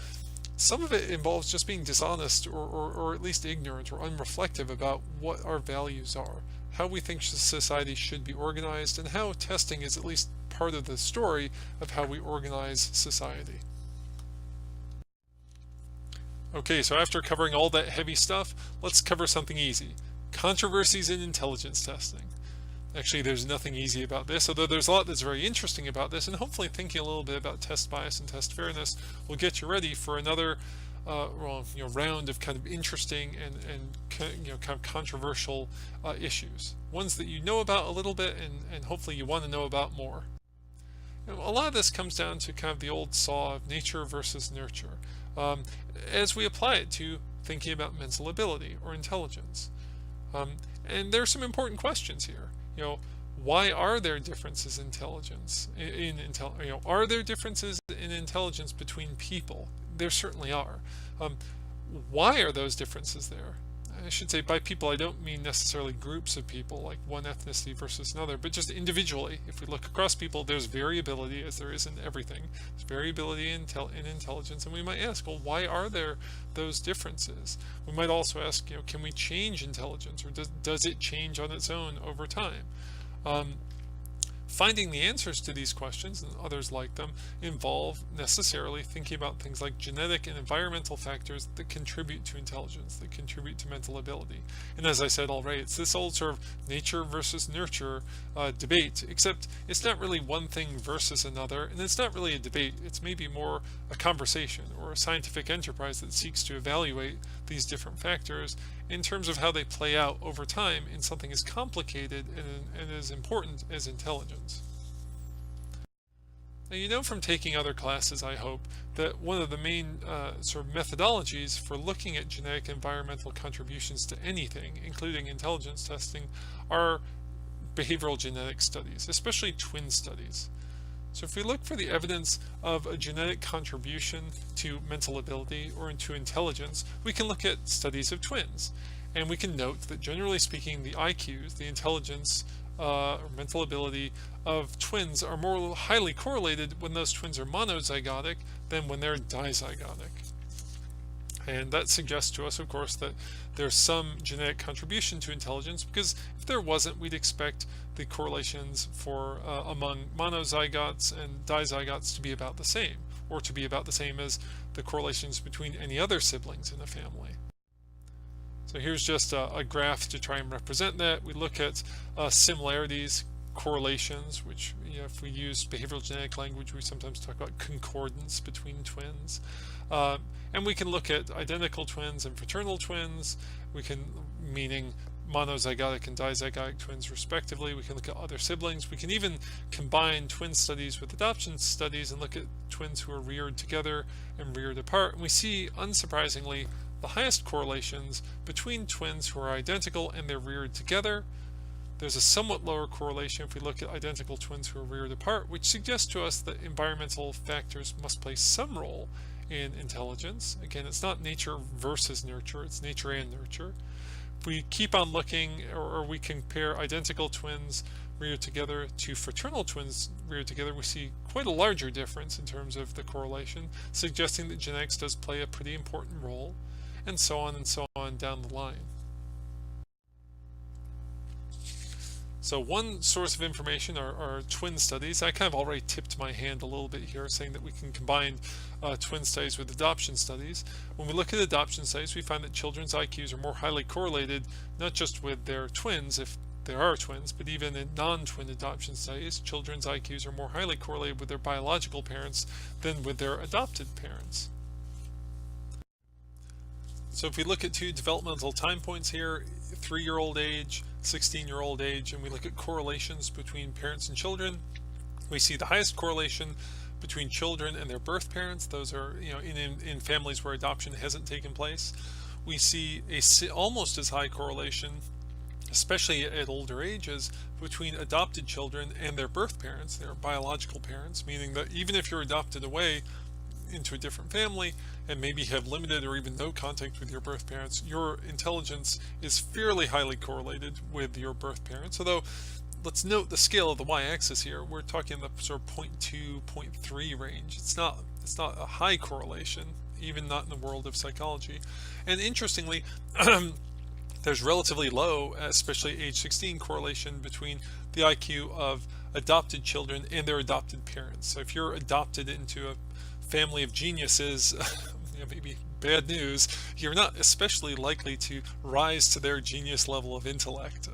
some of it involves just being dishonest or at least ignorant or unreflective about what our values are, how we think society should be organized, and how testing is at least part of the story of how we organize society. Okay, so after covering all that heavy stuff, let's cover something easy. Controversies in intelligence testing. Actually, there's nothing easy about this, although there's a lot that's very interesting about this, and hopefully thinking a little bit about test bias and test fairness will get you ready for another round of kind of interesting and kind of controversial issues, ones that you know about a little bit and hopefully you want to know about more. A lot of this comes down to kind of the old saw of nature versus nurture, as we apply it to thinking about mental ability or intelligence. And there are some important questions here. Why are there differences in intelligence? Are there differences in intelligence between people? There certainly are. Why are those differences there? I should say by people I don't mean necessarily groups of people, like one ethnicity versus another, but just individually. If we look across people, there's variability, as there is in everything. There's variability in intelligence, and we might ask, well, why are there those differences? We might also ask, can we change intelligence, or does it change on its own over time? Finding the answers to these questions, and others like them, involve necessarily thinking about things like genetic and environmental factors that contribute to intelligence, that contribute to mental ability. And as I said already, it's this old sort of nature versus nurture debate, except it's not really one thing versus another, and it's not really a debate. It's maybe more a conversation or a scientific enterprise that seeks to evaluate these different factors in terms of how they play out over time in something as complicated and as important as intelligence. Now, from taking other classes, I hope, that one of the main sort of methodologies for looking at genetic environmental contributions to anything, including intelligence testing, are behavioral genetic studies, especially twin studies. So if we look for the evidence of a genetic contribution to mental ability or into intelligence, we can look at studies of twins. And we can note that generally speaking, the IQs, the intelligence or mental ability of twins, are more highly correlated when those twins are monozygotic than when they're dizygotic. And that suggests to us, of course, that there's some genetic contribution to intelligence, because if there wasn't, we'd expect the correlations for among monozygotes and dizygotes to be about the same, or to be about the same as the correlations between any other siblings in a family. So here's just a graph to try and represent that. We look at similarities, correlations, which if we use behavioral genetic language, we sometimes talk about concordance between twins. And we can look at identical twins and fraternal twins. Meaning monozygotic and dizygotic twins respectively. We can look at other siblings. We can even combine twin studies with adoption studies and look at twins who are reared together and reared apart. And we see, unsurprisingly, the highest correlations between twins who are identical and they're reared together. There's a somewhat lower correlation if we look at identical twins who are reared apart, which suggests to us that environmental factors must play some role in intelligence. Again, it's not nature versus nurture, it's nature and nurture. If we keep on looking, or we compare identical twins reared together to fraternal twins reared together, we see quite a larger difference in terms of the correlation, suggesting that genetics does play a pretty important role, and so on down the line. So one source of information are twin studies. I kind of already tipped my hand a little bit here, saying that we can combine twin studies with adoption studies. When we look at adoption studies, we find that children's IQs are more highly correlated, not just with their twins, if there are twins, but even in non-twin adoption studies, children's IQs are more highly correlated with their biological parents than with their adopted parents. So if we look at two developmental time points here, 3-year-old age, 16-year-old age, and we look at correlations between parents and children, we see the highest correlation between children and their birth parents. Those are in families where adoption hasn't taken place. We see a almost as high correlation, especially at older ages, between adopted children and their birth parents, their biological parents, meaning that even if you're adopted away into a different family and maybe have limited or even no contact with your birth parents, your intelligence is fairly highly correlated with your birth parents. Although, let's note the scale of the y-axis here. We're talking the sort of 0.2, 0.3 range. It's not a high correlation, even not in the world of psychology. And interestingly, there's relatively low, especially age 16, correlation between the IQ of adopted children and their adopted parents. So if you're adopted into a family of geniuses, maybe bad news, you're not especially likely to rise to their genius level of intellect.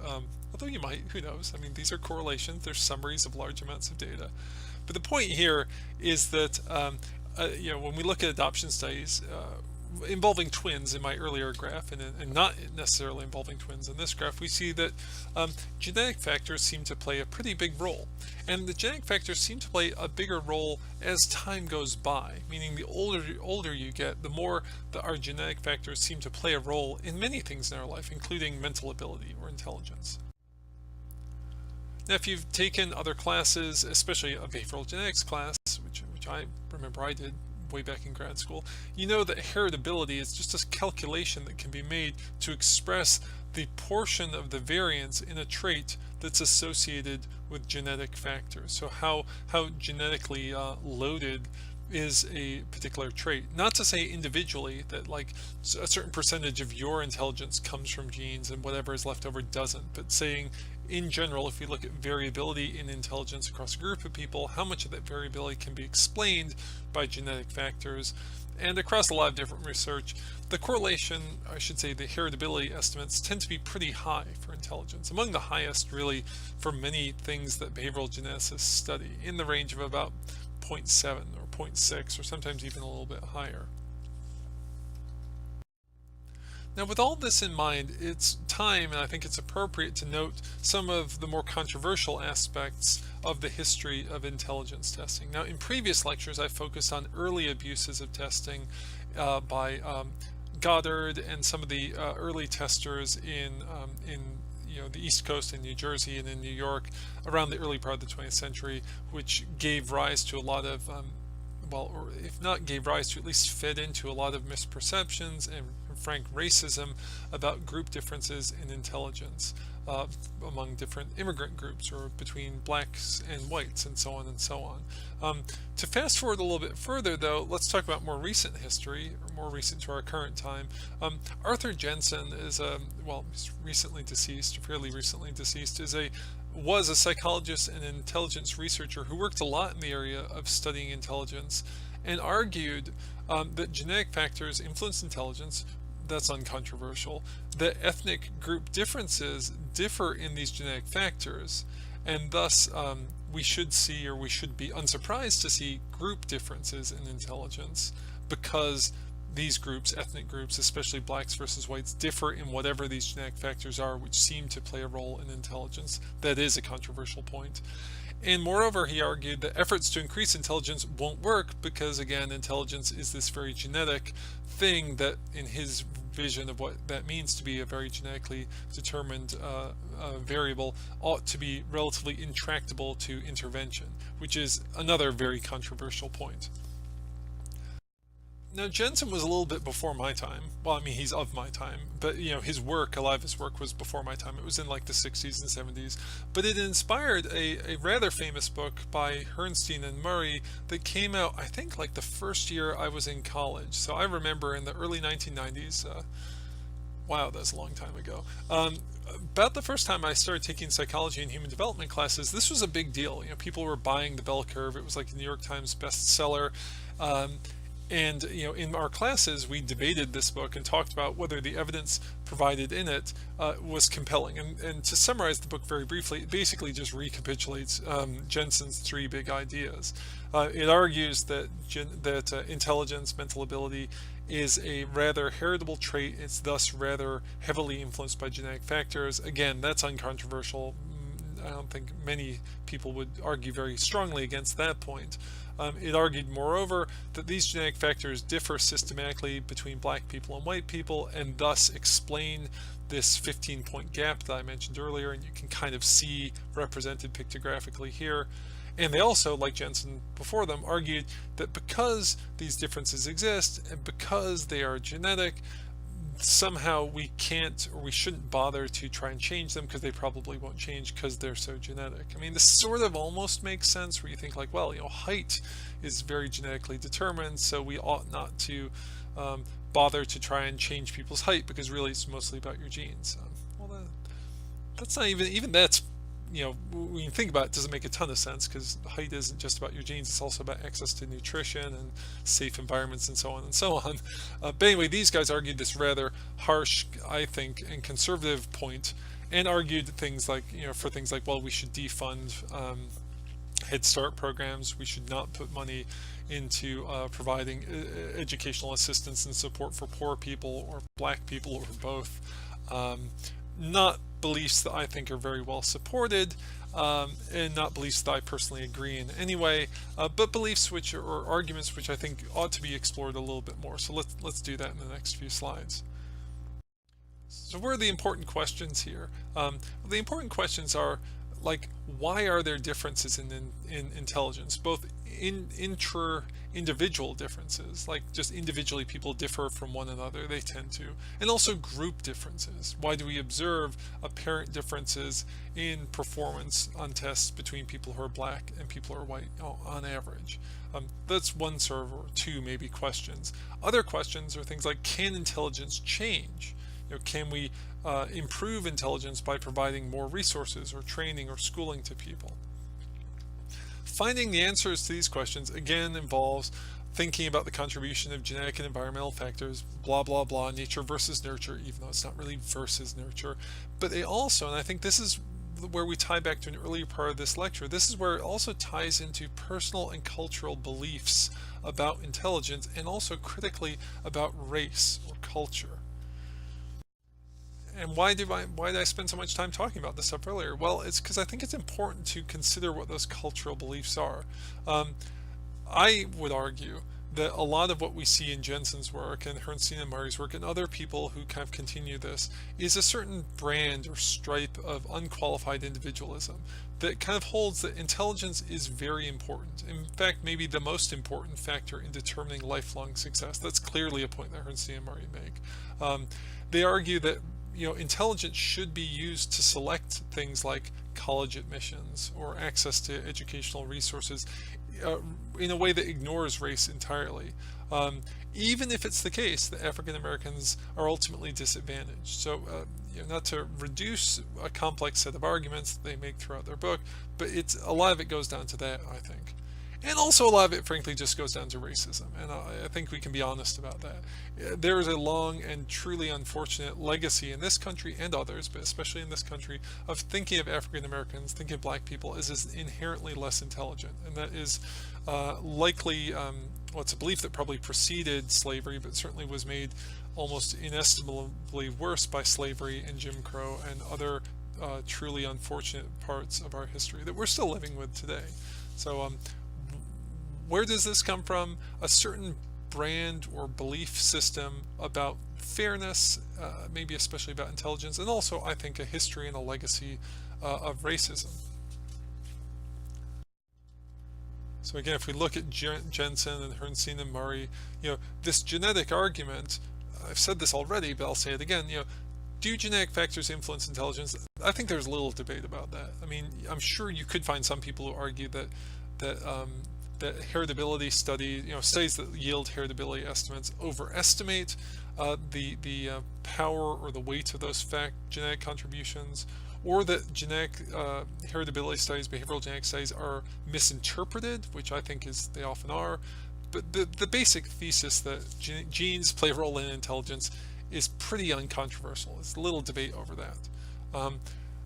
Although you might, who knows? I mean, these are correlations, they're summaries of large amounts of data. But the point here is that when we look at adoption studies, involving twins in my earlier graph, and not necessarily involving twins in this graph, we see that genetic factors seem to play a pretty big role. And the genetic factors seem to play a bigger role as time goes by, meaning the older you get, the more that our genetic factors seem to play a role in many things in our life, including mental ability or intelligence. Now, if you've taken other classes, especially a behavioral genetics class, which I remember I did way back in grad school, you know that heritability is just a calculation that can be made to express the portion of the variance in a trait that's associated with genetic factors. So how genetically loaded is a particular trait. Not to say individually that like a certain percentage of your intelligence comes from genes and whatever is left over doesn't, but saying in general, if we look at variability in intelligence across a group of people, how much of that variability can be explained by genetic factors. And across a lot of different research, the correlation, I should say the heritability estimates, tend to be pretty high for intelligence, among the highest really for many things that behavioral geneticists study, in the range of about 0.7 or 0.6 or sometimes even a little bit higher. Now, with all this in mind, it's time, and I think it's appropriate to note some of the more controversial aspects of the history of intelligence testing. Now, in previous lectures, I focused on early abuses of testing by Goddard and some of the early testers in the East Coast in New Jersey and in New York around the early part of the 20th century, which gave rise to a lot of or if not gave rise to, at least fed into a lot of misperceptions and frank racism about group differences in intelligence among different immigrant groups or between blacks and whites and so on and so on. To fast forward a little bit further though, let's talk about more recent history, or more recent to our current time. Arthur Jensen is he's recently deceased, fairly recently deceased, was a psychologist and intelligence researcher who worked a lot in the area of studying intelligence and argued that genetic factors influence intelligence. That's uncontroversial. That ethnic group differences differ in these genetic factors, and thus we should see, or we should be unsurprised to see, group differences in intelligence because these groups, ethnic groups, especially blacks versus whites, differ in whatever these genetic factors are, which seem to play a role in intelligence. That is a controversial point. And moreover, he argued that efforts to increase intelligence won't work because, again, intelligence is this very genetic thing that, in his vision of what that means to be a very genetically determined variable, ought to be relatively intractable to intervention, which is another very controversial point. Now, Jensen was a little bit before my time. Well, I mean, he's of my time, but his work, a lot of his work was before my time. It was in like the 60s and 70s, but it inspired a rather famous book by Herrnstein and Murray that came out, I think, like the first year I was in college. So I remember in the early 1990s, wow, that's a long time ago. About the first time I started taking psychology and human development classes, this was a big deal. People were buying the Bell Curve. It was like a New York Times bestseller. And in our classes, we debated this book and talked about whether the evidence provided in it was compelling. And to summarize the book very briefly, it basically just recapitulates Jensen's three big ideas. It argues that intelligence, mental ability, is a rather heritable trait. It's thus rather heavily influenced by genetic factors. Again, that's uncontroversial. I don't think many people would argue very strongly against that point. It argued, moreover, that these genetic factors differ systematically between black people and white people, and thus explain this 15-point gap that I mentioned earlier, and you can kind of see represented pictographically here. And they also, like Jensen before them, argued that because these differences exist, and because they are genetic, somehow we can't, or we shouldn't bother to try and change them because they probably won't change because they're so genetic. I mean, this sort of almost makes sense where you think like, well, height is very genetically determined, so we ought not to bother to try and change people's height because really it's mostly about your genes. That's not even that's, when you think about it, doesn't make a ton of sense because height isn't just about your genes, it's also about access to nutrition and safe environments and so on and so on. But anyway, these guys argued this rather harsh, I think, and conservative point, and argued things like, for things like, well, we should defund Head Start programs. We should not put money into providing educational assistance and support for poor people or black people or both. Not beliefs that I think are very well supported, and not beliefs that I personally agree in anyway, but beliefs which are, or arguments which I think ought to be explored a little bit more. So let's do that in the next few slides. So what are the important questions here? The important questions are, like, why are there differences in intelligence, both intra-individual differences, like just individually people differ from one another, they tend to, and also group differences. Why do we observe apparent differences in performance on tests between people who are black and people who are white on average? That's one sort of, or two maybe, questions. Other questions are things like, can intelligence change? Can we improve intelligence by providing more resources or training or schooling to people? Finding the answers to these questions again involves thinking about the contribution of genetic and environmental factors, blah blah blah, nature versus nurture, even though it's not really versus nurture. But they also, and I think this is where we tie back to an earlier part of this lecture, this is where it also ties into personal and cultural beliefs about intelligence, and also critically about race or culture. And why did I spend so much time talking about this stuff earlier? Well, it's because I think it's important to consider what those cultural beliefs are. I would argue that a lot of what we see in Jensen's work and Herrnstein and Murray's work and other people who kind of continue this is a certain brand or stripe of unqualified individualism that kind of holds that intelligence is very important. In fact, maybe the most important factor in determining lifelong success. That's clearly a point that Herrnstein and Murray make. They argue that intelligence should be used to select things like college admissions or access to educational resources in a way that ignores race entirely, even if it's the case that African Americans are ultimately disadvantaged. So not to reduce a complex set of arguments that they make throughout their book, but a lot of it goes down to that, I think. And also a lot of it, frankly, just goes down to racism. And I think we can be honest about that. There is a long and truly unfortunate legacy in this country and others, but especially in this country, of thinking of African Americans, thinking of black people as inherently less intelligent. And that is likely, well, it's a belief that probably preceded slavery, but certainly was made almost inestimably worse by slavery and Jim Crow and other truly unfortunate parts of our history that we're still living with today. So where does this come from? A certain brand or belief system about fairness, maybe especially about intelligence, and also I think a history and a legacy of racism. So again, if we look at Jensen and Herrnstein and Murray, this genetic argument, I've said this already, but I'll say it again, do genetic factors influence intelligence? I think there's little debate about that. I mean, I'm sure you could find some people who argue that heritability studies that yield heritability estimates overestimate the power or the weight of those genetic contributions, or that genetic heritability studies, behavioral genetic studies, are misinterpreted, which I think they often are. But the basic thesis that genes play a role in intelligence is pretty uncontroversial. There's little debate over that.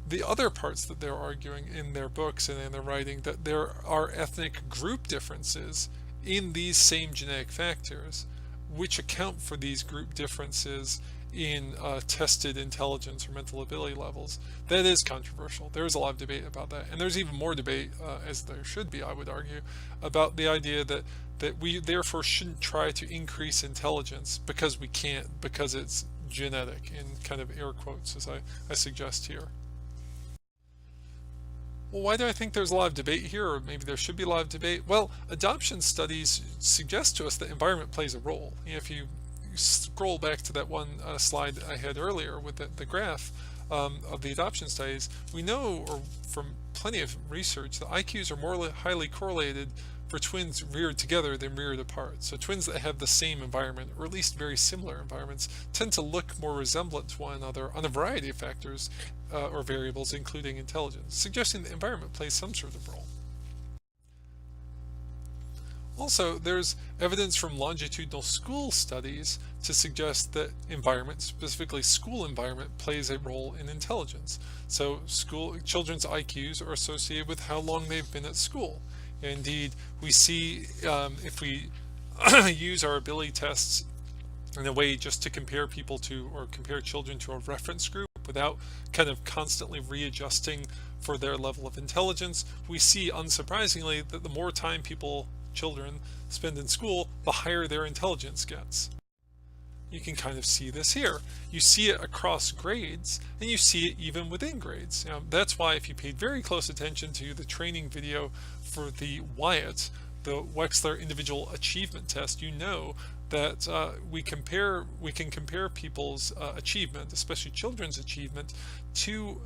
The other parts that they're arguing in their books and in their writing, that there are ethnic group differences in these same genetic factors, which account for these group differences in tested intelligence or mental ability levels. That is controversial. There's a lot of debate about that. And there's even more debate, as there should be, I would argue, about the idea that we therefore shouldn't try to increase intelligence because we can't, because it's genetic, in kind of air quotes, as I suggest here. Well, why do I think there's a lot of debate here, or maybe there should be a lot of debate? Well, adoption studies suggest to us that environment plays a role. If you scroll back to that one slide I had earlier with the graph of the adoption studies, we know, or from plenty of research, that IQs are more highly correlated for twins reared together than reared apart. So twins that have the same environment, or at least very similar environments, tend to look more resemblant to one another on a variety of factors or variables, including intelligence, suggesting that environment plays some sort of role. Also, there's evidence from longitudinal school studies to suggest that environment, specifically school environment, plays a role in intelligence. So children's IQs are associated with how long they've been at school. Indeed, we see if we use our ability tests in a way just to compare people to, or compare children to a reference group without kind of constantly readjusting for their level of intelligence, we see unsurprisingly that the more time children spend in school, the higher their intelligence gets. You can kind of see this here. You see it across grades, and you see it even within grades. That's why if you paid very close attention to the training video for the Wyatt, the Wechsler Individual Achievement Test, you know that we can compare people's achievement, especially children's achievement, to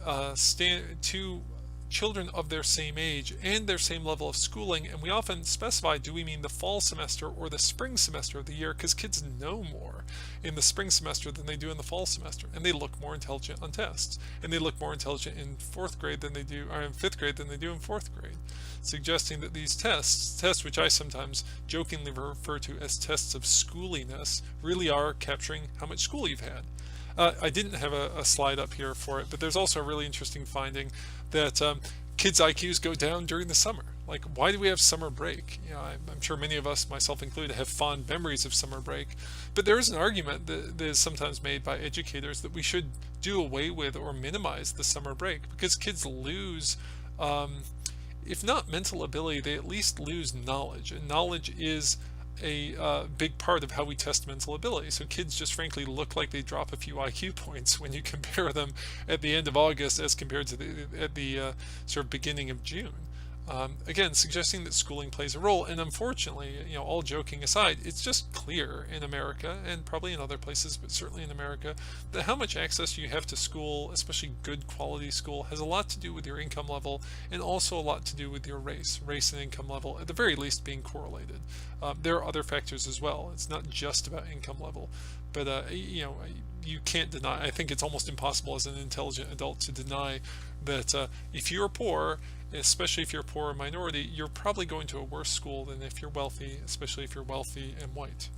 children of their same age and their same level of schooling, and we often specify, do we mean the fall semester or the spring semester of the year, because kids know more in the spring semester than they do in the fall semester, and they look more intelligent on tests, and they look more intelligent in fourth grade than they do, or in fifth grade than they do in fourth grade, suggesting that these tests which I sometimes jokingly refer to as tests of schooliness, really are capturing how much school you've had. I didn't have a slide up here for it, but there's also a really interesting finding that kids' IQs go down during the summer. Like, why do we have summer break? I'm sure many of us, myself included, have fond memories of summer break, but there is an argument that is sometimes made by educators that we should do away with or minimize the summer break, because kids lose, if not mental ability, they at least lose knowledge, and knowledge is a big part of how we test mental ability. So kids just frankly look like they drop a few IQ points when you compare them at the end of August as compared to at the sort of beginning of June. Again, suggesting that schooling plays a role, and unfortunately, all joking aside, it's just clear in America, and probably in other places, but certainly in America, that how much access you have to school, especially good quality school, has a lot to do with your income level, and also a lot to do with your race and income level, at the very least being correlated. There are other factors as well. It's not just about income level, but you can't deny, I think it's almost impossible as an intelligent adult to deny that if you're poor, especially if you're a poor minority, you're probably going to a worse school than if you're wealthy, especially if you're wealthy and white.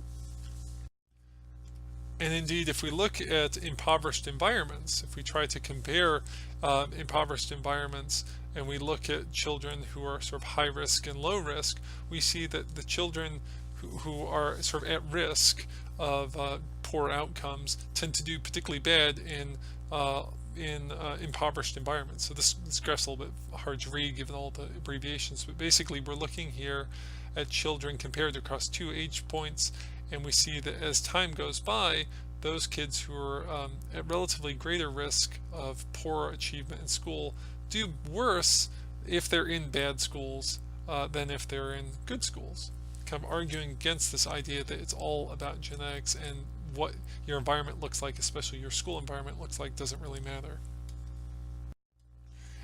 And indeed, if we look at impoverished environments, if we try to compare impoverished environments, and we look at children who are sort of high risk and low risk, we see that the children who are sort of at risk of poor outcomes tend to do particularly bad in impoverished environments. So this graph's a little bit hard to read given all the abbreviations, but basically we're looking here at children compared across 2 age points, and we see that as time goes by, those kids who are at relatively greater risk of poor achievement in school do worse if they're in bad schools than if they're in good schools, kind of arguing against this idea that it's all about genetics, and what your environment looks like, especially your school environment looks like, doesn't really matter.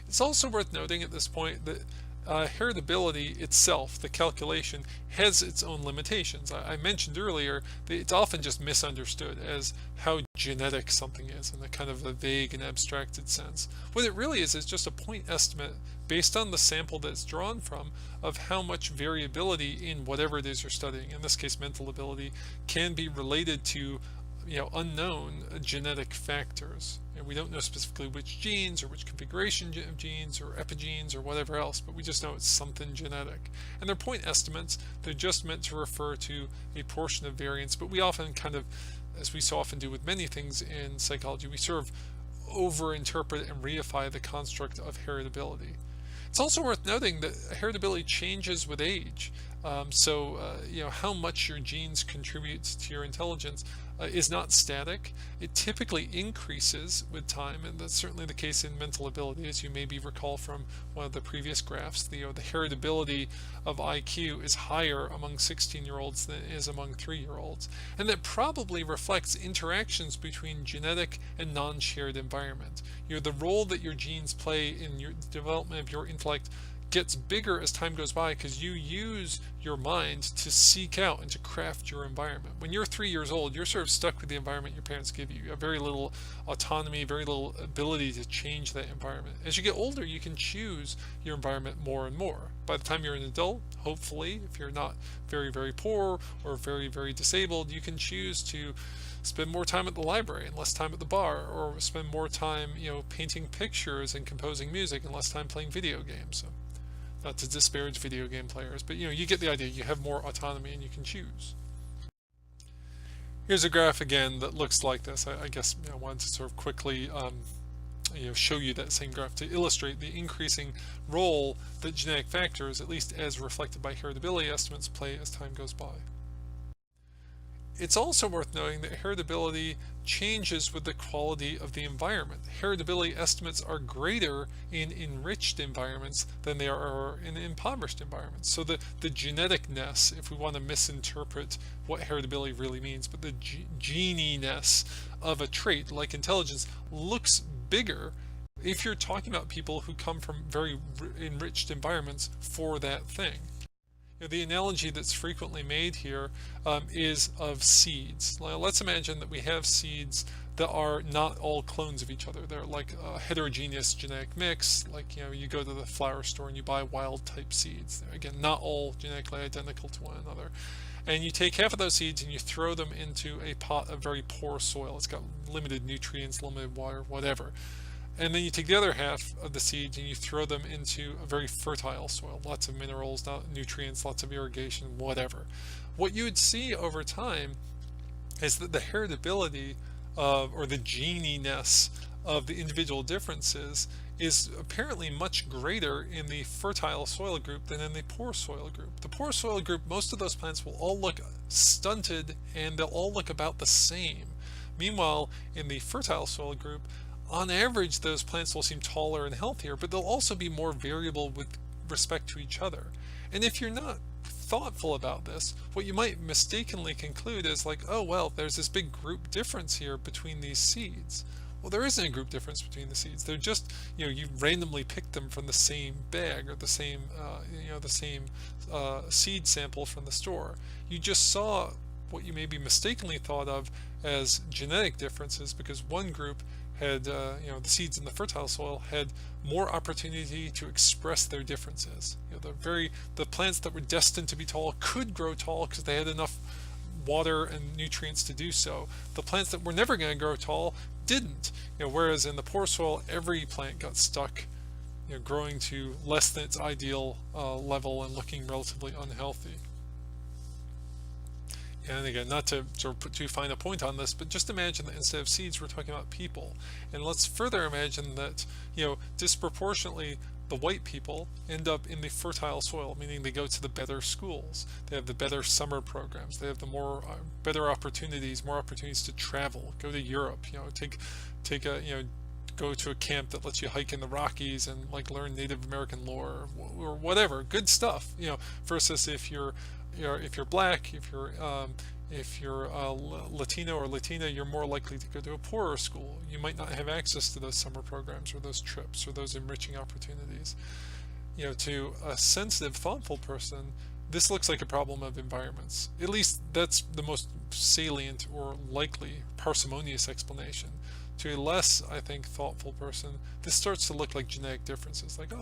It's also worth noting at this point that heritability itself, the calculation, has its own limitations. I mentioned earlier that it's often just misunderstood as how genetic something is in a kind of a vague and abstracted sense. What it really is just a point estimate based on the sample that it's drawn from of how much variability in whatever it is you're studying, in this case mental ability, can be related to unknown genetic factors. And we don't know specifically which genes or which configuration of genes or epigenes or whatever else, but we just know it's something genetic. And they're point estimates. They're just meant to refer to a portion of variance, but we often kind of, as we so often do with many things in psychology, we sort of overinterpret and reify the construct of heritability. It's also worth noting that heritability changes with age. How much your genes contribute to your intelligence is not static. It typically increases with time, and that's certainly the case in mental ability, as you maybe recall from one of the previous graphs. The heritability of IQ is higher among 16-year-olds than it is among 3-year-olds, and that probably reflects interactions between genetic and non-shared environment. The role that your genes play in your development of your intellect gets bigger as time goes by because you use your mind to seek out and to craft your environment. When you're 3 years old, you're sort of stuck with the environment your parents give you. You have very little autonomy, very little ability to change that environment. As you get older, you can choose your environment more and more. By the time you're an adult, hopefully, if you're not very, very poor or very, very disabled, you can choose to spend more time at the library and less time at the bar, or spend more time, painting pictures and composing music and less time playing video games. So, not to disparage video game players, but you get the idea. You have more autonomy and you can choose. Here's a graph again that looks like this. I guess I wanted to sort of quickly show you that same graph to illustrate the increasing role that genetic factors, at least as reflected by heritability estimates, play as time goes by. It's also worth noting that heritability changes with the quality of the environment. Heritability estimates are greater in enriched environments than they are in impoverished environments. So the geneticness, if we want to misinterpret what heritability really means, but the geniness of a trait like intelligence looks bigger if you're talking about people who come from very enriched environments for that thing. The analogy that's frequently made here is of seeds. Now, let's imagine that we have seeds that are not all clones of each other. They're like a heterogeneous genetic mix. Like, you go to the flower store and you buy wild type seeds. Again, not all genetically identical to one another. And you take half of those seeds and you throw them into a pot of very poor soil. It's got limited nutrients, limited water, whatever. And then you take the other half of the seeds and you throw them into a very fertile soil, lots of minerals, nutrients, lots of irrigation, whatever. What you would see over time is that the heritability or the geniness of the individual differences is apparently much greater in the fertile soil group than in the poor soil group. The poor soil group, most of those plants will all look stunted and they'll all look about the same. Meanwhile, in the fertile soil group, on average, those plants will seem taller and healthier, but they'll also be more variable with respect to each other. And if you're not thoughtful about this, what you might mistakenly conclude is like, oh, well, there's this big group difference here between these seeds. Well, there isn't a group difference between the seeds. They're just, you randomly picked them from the same bag or the same seed sample from the store. You just saw what you maybe mistakenly thought of as genetic differences because one group had, the seeds in the fertile soil had more opportunity to express their differences. The plants that were destined to be tall could grow tall because they had enough water and nutrients to do so. The plants that were never going to grow tall didn't. Whereas in the poor soil, every plant got stuck, growing to less than its ideal level and looking relatively unhealthy. And again, not to sort of put too fine a point on this, but just imagine that instead of seeds, we're talking about people. And let's further imagine that, disproportionately, the white people end up in the fertile soil, meaning they go to the better schools. They have the better summer programs. They have the better opportunities, more opportunities to travel, go to Europe, go to a camp that lets you hike in the Rockies and learn Native American lore or whatever, good stuff, versus if you're black, if you're Latino or Latina, you're more likely to go to a poorer school. You might not have access to those summer programs or those trips or those enriching opportunities. To a sensitive, thoughtful person, this looks like a problem of environments. At least that's the most salient or likely parsimonious explanation. To a less, I think, thoughtful person, this starts to look like genetic differences. Like,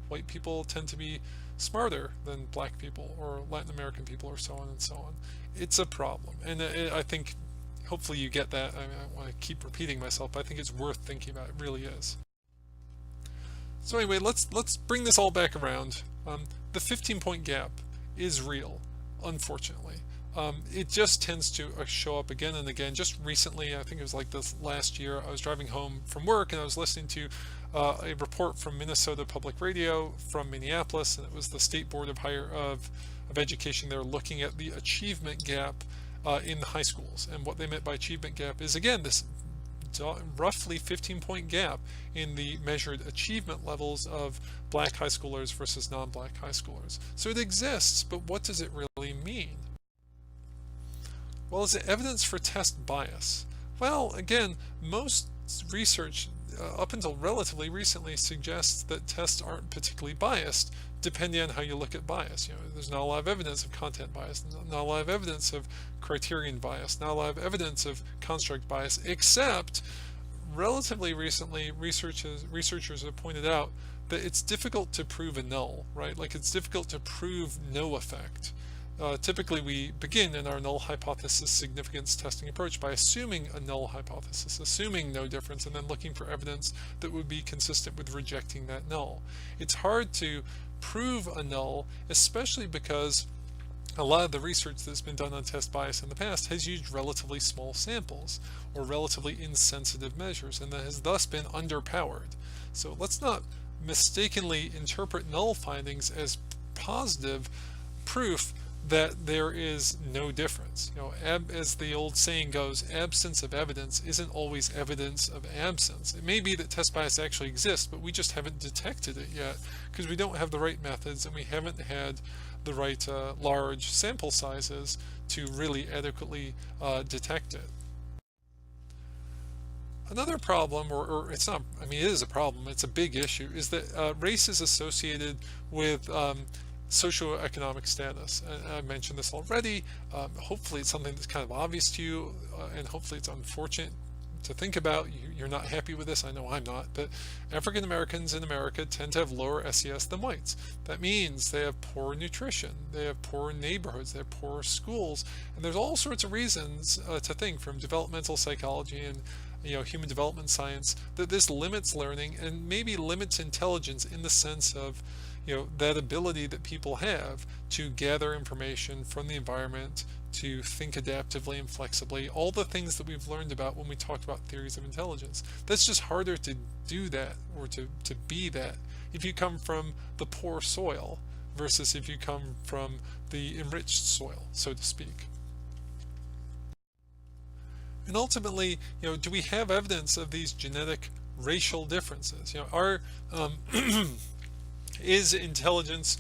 white people tend to be smarter than black people or Latin American people or so on and so on. It's a problem. And I think hopefully you get that. I don't want to keep repeating myself, but I think it's worth thinking about. It really is. So anyway, let's bring this all back around. The 15-point gap is real, unfortunately. It just tends to show up again and again. Just recently, I think it was like this last year, I was driving home from work and I was listening to a report from Minnesota Public Radio from Minneapolis, and it was the State Board of Education. They're looking at the achievement gap in the high schools, and what they meant by achievement gap is, again, this roughly 15-point gap in the measured achievement levels of black high schoolers versus non-black high schoolers. So it exists, but what does it really mean? Well, is it evidence for test bias? Well, again, most research up until relatively recently, suggests that tests aren't particularly biased, depending on how you look at bias. There's not a lot of evidence of content bias, not a lot of evidence of criterion bias, not a lot of evidence of construct bias, except relatively recently, researchers have pointed out that it's difficult to prove a null, right? Like, it's difficult to prove no effect. Typically, we begin in our null hypothesis significance testing approach by assuming a null hypothesis, assuming no difference, and then looking for evidence that would be consistent with rejecting that null. It's hard to prove a null, especially because a lot of the research that's been done on test bias in the past has used relatively small samples or relatively insensitive measures, and that has thus been underpowered. So let's not mistakenly interpret null findings as positive proof that there is no difference. As the old saying goes, absence of evidence isn't always evidence of absence. It may be that test bias actually exists, but we just haven't detected it yet because we don't have the right methods and we haven't had the right large sample sizes to really adequately detect it. Another problem, or it's not, I mean, it is a problem, it's a big issue, is that race is associated with socioeconomic status. I mentioned this already. Hopefully it's something that's kind of obvious to you, and hopefully it's unfortunate to think about. You're not happy with this, I know I'm not, but African Americans in America tend to have lower SES than whites. That means they have poor nutrition, they have poor neighborhoods, they have poor schools, and there's all sorts of reasons to think, from developmental psychology and human development science, that this limits learning and maybe limits intelligence in the sense of that ability that people have to gather information from the environment, to think adaptively and flexibly, all the things that we've learned about when we talked about theories of intelligence. That's just harder to do that, or to be that, if you come from the poor soil versus if you come from the enriched soil, so to speak. And ultimately, do we have evidence of these genetic racial differences? Is intelligence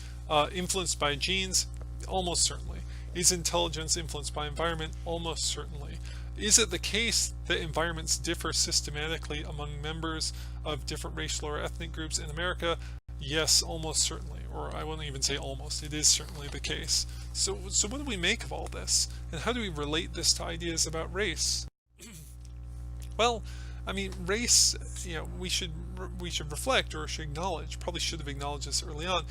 influenced by genes? Almost certainly. Is intelligence influenced by environment? Almost certainly. Is it the case that environments differ systematically among members of different racial or ethnic groups in America? Yes, almost certainly. Or I won't even say almost, it is certainly the case. So what do we make of all this? And how do we relate this to ideas about race? Well, I mean, race, we should reflect, or should acknowledge, probably should have acknowledged this early on,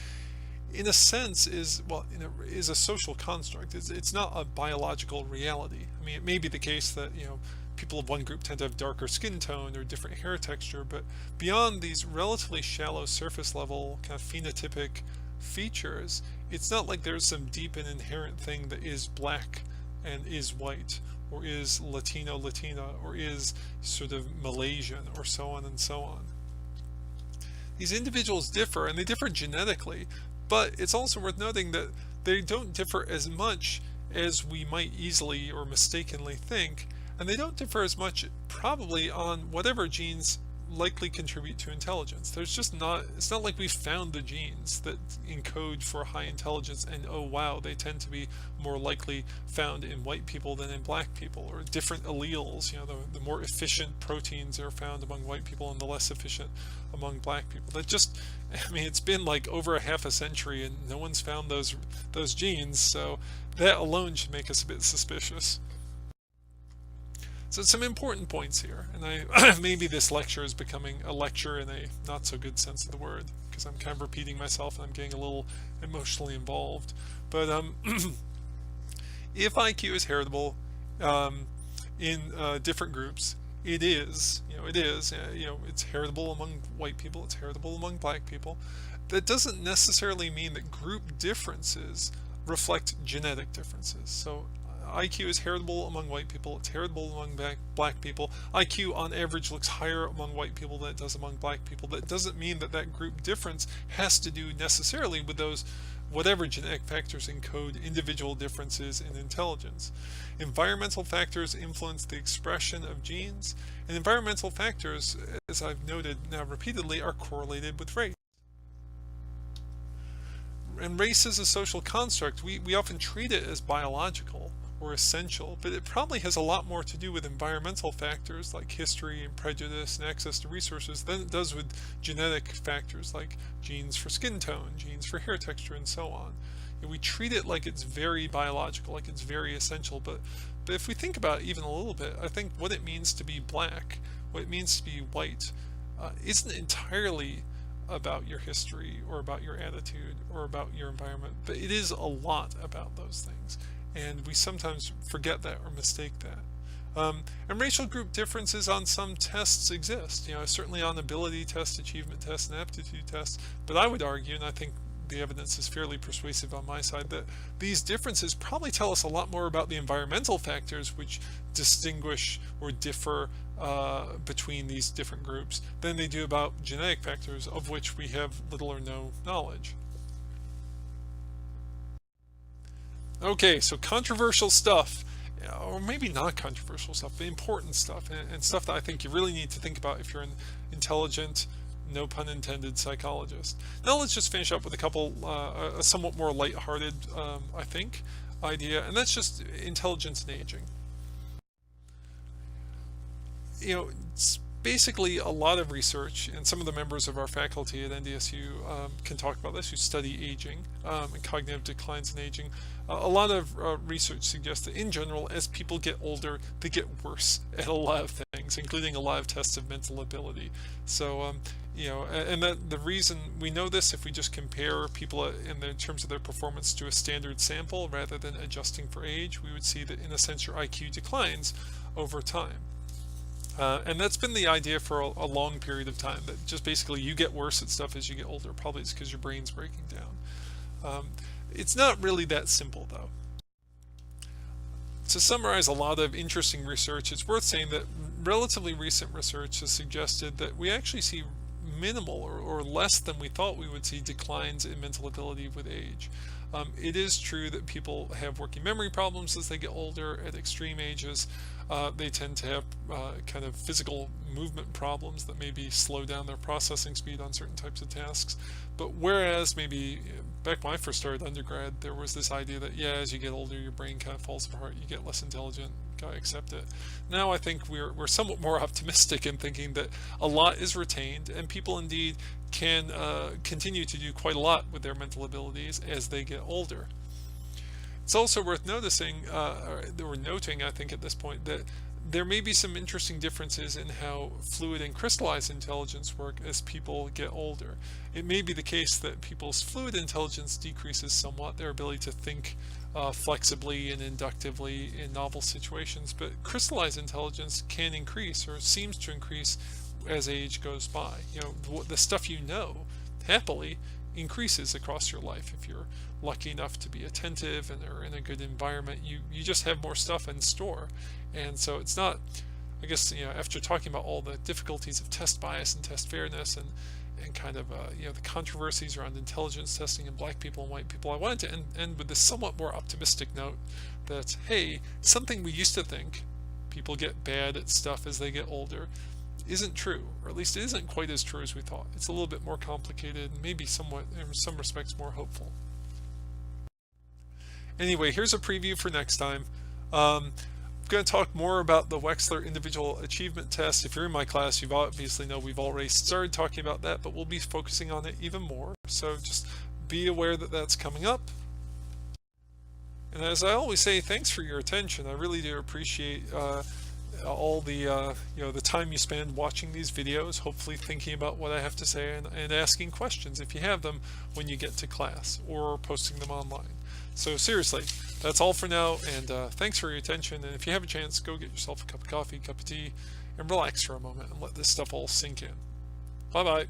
in a sense is a social construct. It's not a biological reality. I mean, it may be the case that, people of one group tend to have darker skin tone or different hair texture, but beyond these relatively shallow surface level kind of phenotypic features, it's not like there's some deep and inherent thing that is black and is white, or is Latino, Latina, or is sort of Malaysian, or so on and so on. These individuals differ, and they differ genetically, but it's also worth noting that they don't differ as much as we might easily or mistakenly think, and they don't differ as much probably on whatever genes likely contribute to intelligence. It's not like we found the genes that encode for high intelligence and oh wow, they tend to be more likely found in white people than in black people, or different alleles. The more efficient proteins are found among white people and the less efficient among black people. It's been like over a half a century and no one's found those genes, so that alone should make us a bit suspicious. So some important points here, and maybe this lecture is becoming a lecture in a not so good sense of the word, because I'm kind of repeating myself and I'm getting a little emotionally involved. But if IQ is heritable in different groups, it is. It's heritable among white people, it's heritable among black people. That doesn't necessarily mean that group differences reflect genetic differences. So IQ is heritable among white people, it's heritable among black people. IQ on average looks higher among white people than it does among black people. That doesn't mean that that group difference has to do necessarily with those whatever genetic factors encode individual differences in intelligence. Environmental factors influence the expression of genes, and environmental factors, as I've noted now repeatedly, are correlated with race. And race is a social construct. We often treat it as biological, or essential, but it probably has a lot more to do with environmental factors like history and prejudice and access to resources than it does with genetic factors like genes for skin tone, genes for hair texture, and so on. And we treat it like it's very biological, like it's very essential, but if we think about it even a little bit, I think what it means to be black, what it means to be white, isn't entirely about your history or about your attitude or about your environment, but it is a lot about those things, and we sometimes forget that or mistake that. And racial group differences on some tests exist, certainly on ability tests, achievement tests, and aptitude tests, but I would argue, and I think the evidence is fairly persuasive on my side, that these differences probably tell us a lot more about the environmental factors which distinguish or differ between these different groups than they do about genetic factors of which we have little or no knowledge. Okay, so controversial stuff, or maybe not controversial stuff, but important stuff, and stuff that I think you really need to think about if you're an intelligent, no pun intended, psychologist. Now let's just finish up with a couple, a somewhat more lighthearted, I think, idea, and that's just intelligence and aging. It's basically a lot of research, and some of the members of our faculty at NDSU can talk about this, who study aging and cognitive declines in aging. A lot of research suggests that in general, as people get older, they get worse at a lot of things, including a lot of tests of mental ability. So, and that the reason we know this, if we just compare people in terms of their performance to a standard sample rather than adjusting for age, we would see that in a sense your IQ declines over time. And that's been the idea for a long period of time, that just basically you get worse at stuff as you get older. Probably it's because your brain's breaking down. It's not really that simple, though. To summarize a lot of interesting research, it's worth saying that relatively recent research has suggested that we actually see minimal or less than we thought we would see declines in mental ability with age. It is true that people have working memory problems as they get older at extreme ages. They tend to have kind of physical movement problems that maybe slow down their processing speed on certain types of tasks. But whereas maybe back when I first started undergrad, there was this idea that, yeah, as you get older, your brain kind of falls apart, you get less intelligent, gotta accept it. Now I think we're somewhat more optimistic in thinking that a lot is retained, and people indeed can continue to do quite a lot with their mental abilities as they get older. It's also worth noticing, or noting, I think at this point, that there may be some interesting differences in how fluid and crystallized intelligence work as people get older. It may be the case that people's fluid intelligence decreases somewhat, their ability to think flexibly and inductively in novel situations, but crystallized intelligence can increase, or seems to increase, as age goes by. The stuff happily increases across your life. If you're lucky enough to be attentive and are in a good environment, you just have more stuff in store. And so it's not, I guess, after talking about all the difficulties of test bias and test fairness and kind of the controversies around intelligence testing in black people and white people, I wanted to end with this somewhat more optimistic note that, hey, something we used to think, people get bad at stuff as they get older, isn't true, or at least it isn't quite as true as we thought. It's a little bit more complicated, maybe somewhat, in some respects, more hopeful. Anyway, here's a preview for next time. I'm going to talk more about the Wechsler Individual Achievement Test. If you're in my class, you obviously know we've already started talking about that, but we'll be focusing on it even more. So just be aware that that's coming up. And as I always say, thanks for your attention. I really do appreciate all the the time you spend watching these videos, hopefully thinking about what I have to say and asking questions if you have them when you get to class, or posting them online. So seriously, that's all for now, and thanks for your attention. And if you have a chance, go get yourself a cup of coffee, cup of tea, and relax for a moment and let this stuff all sink in. Bye bye.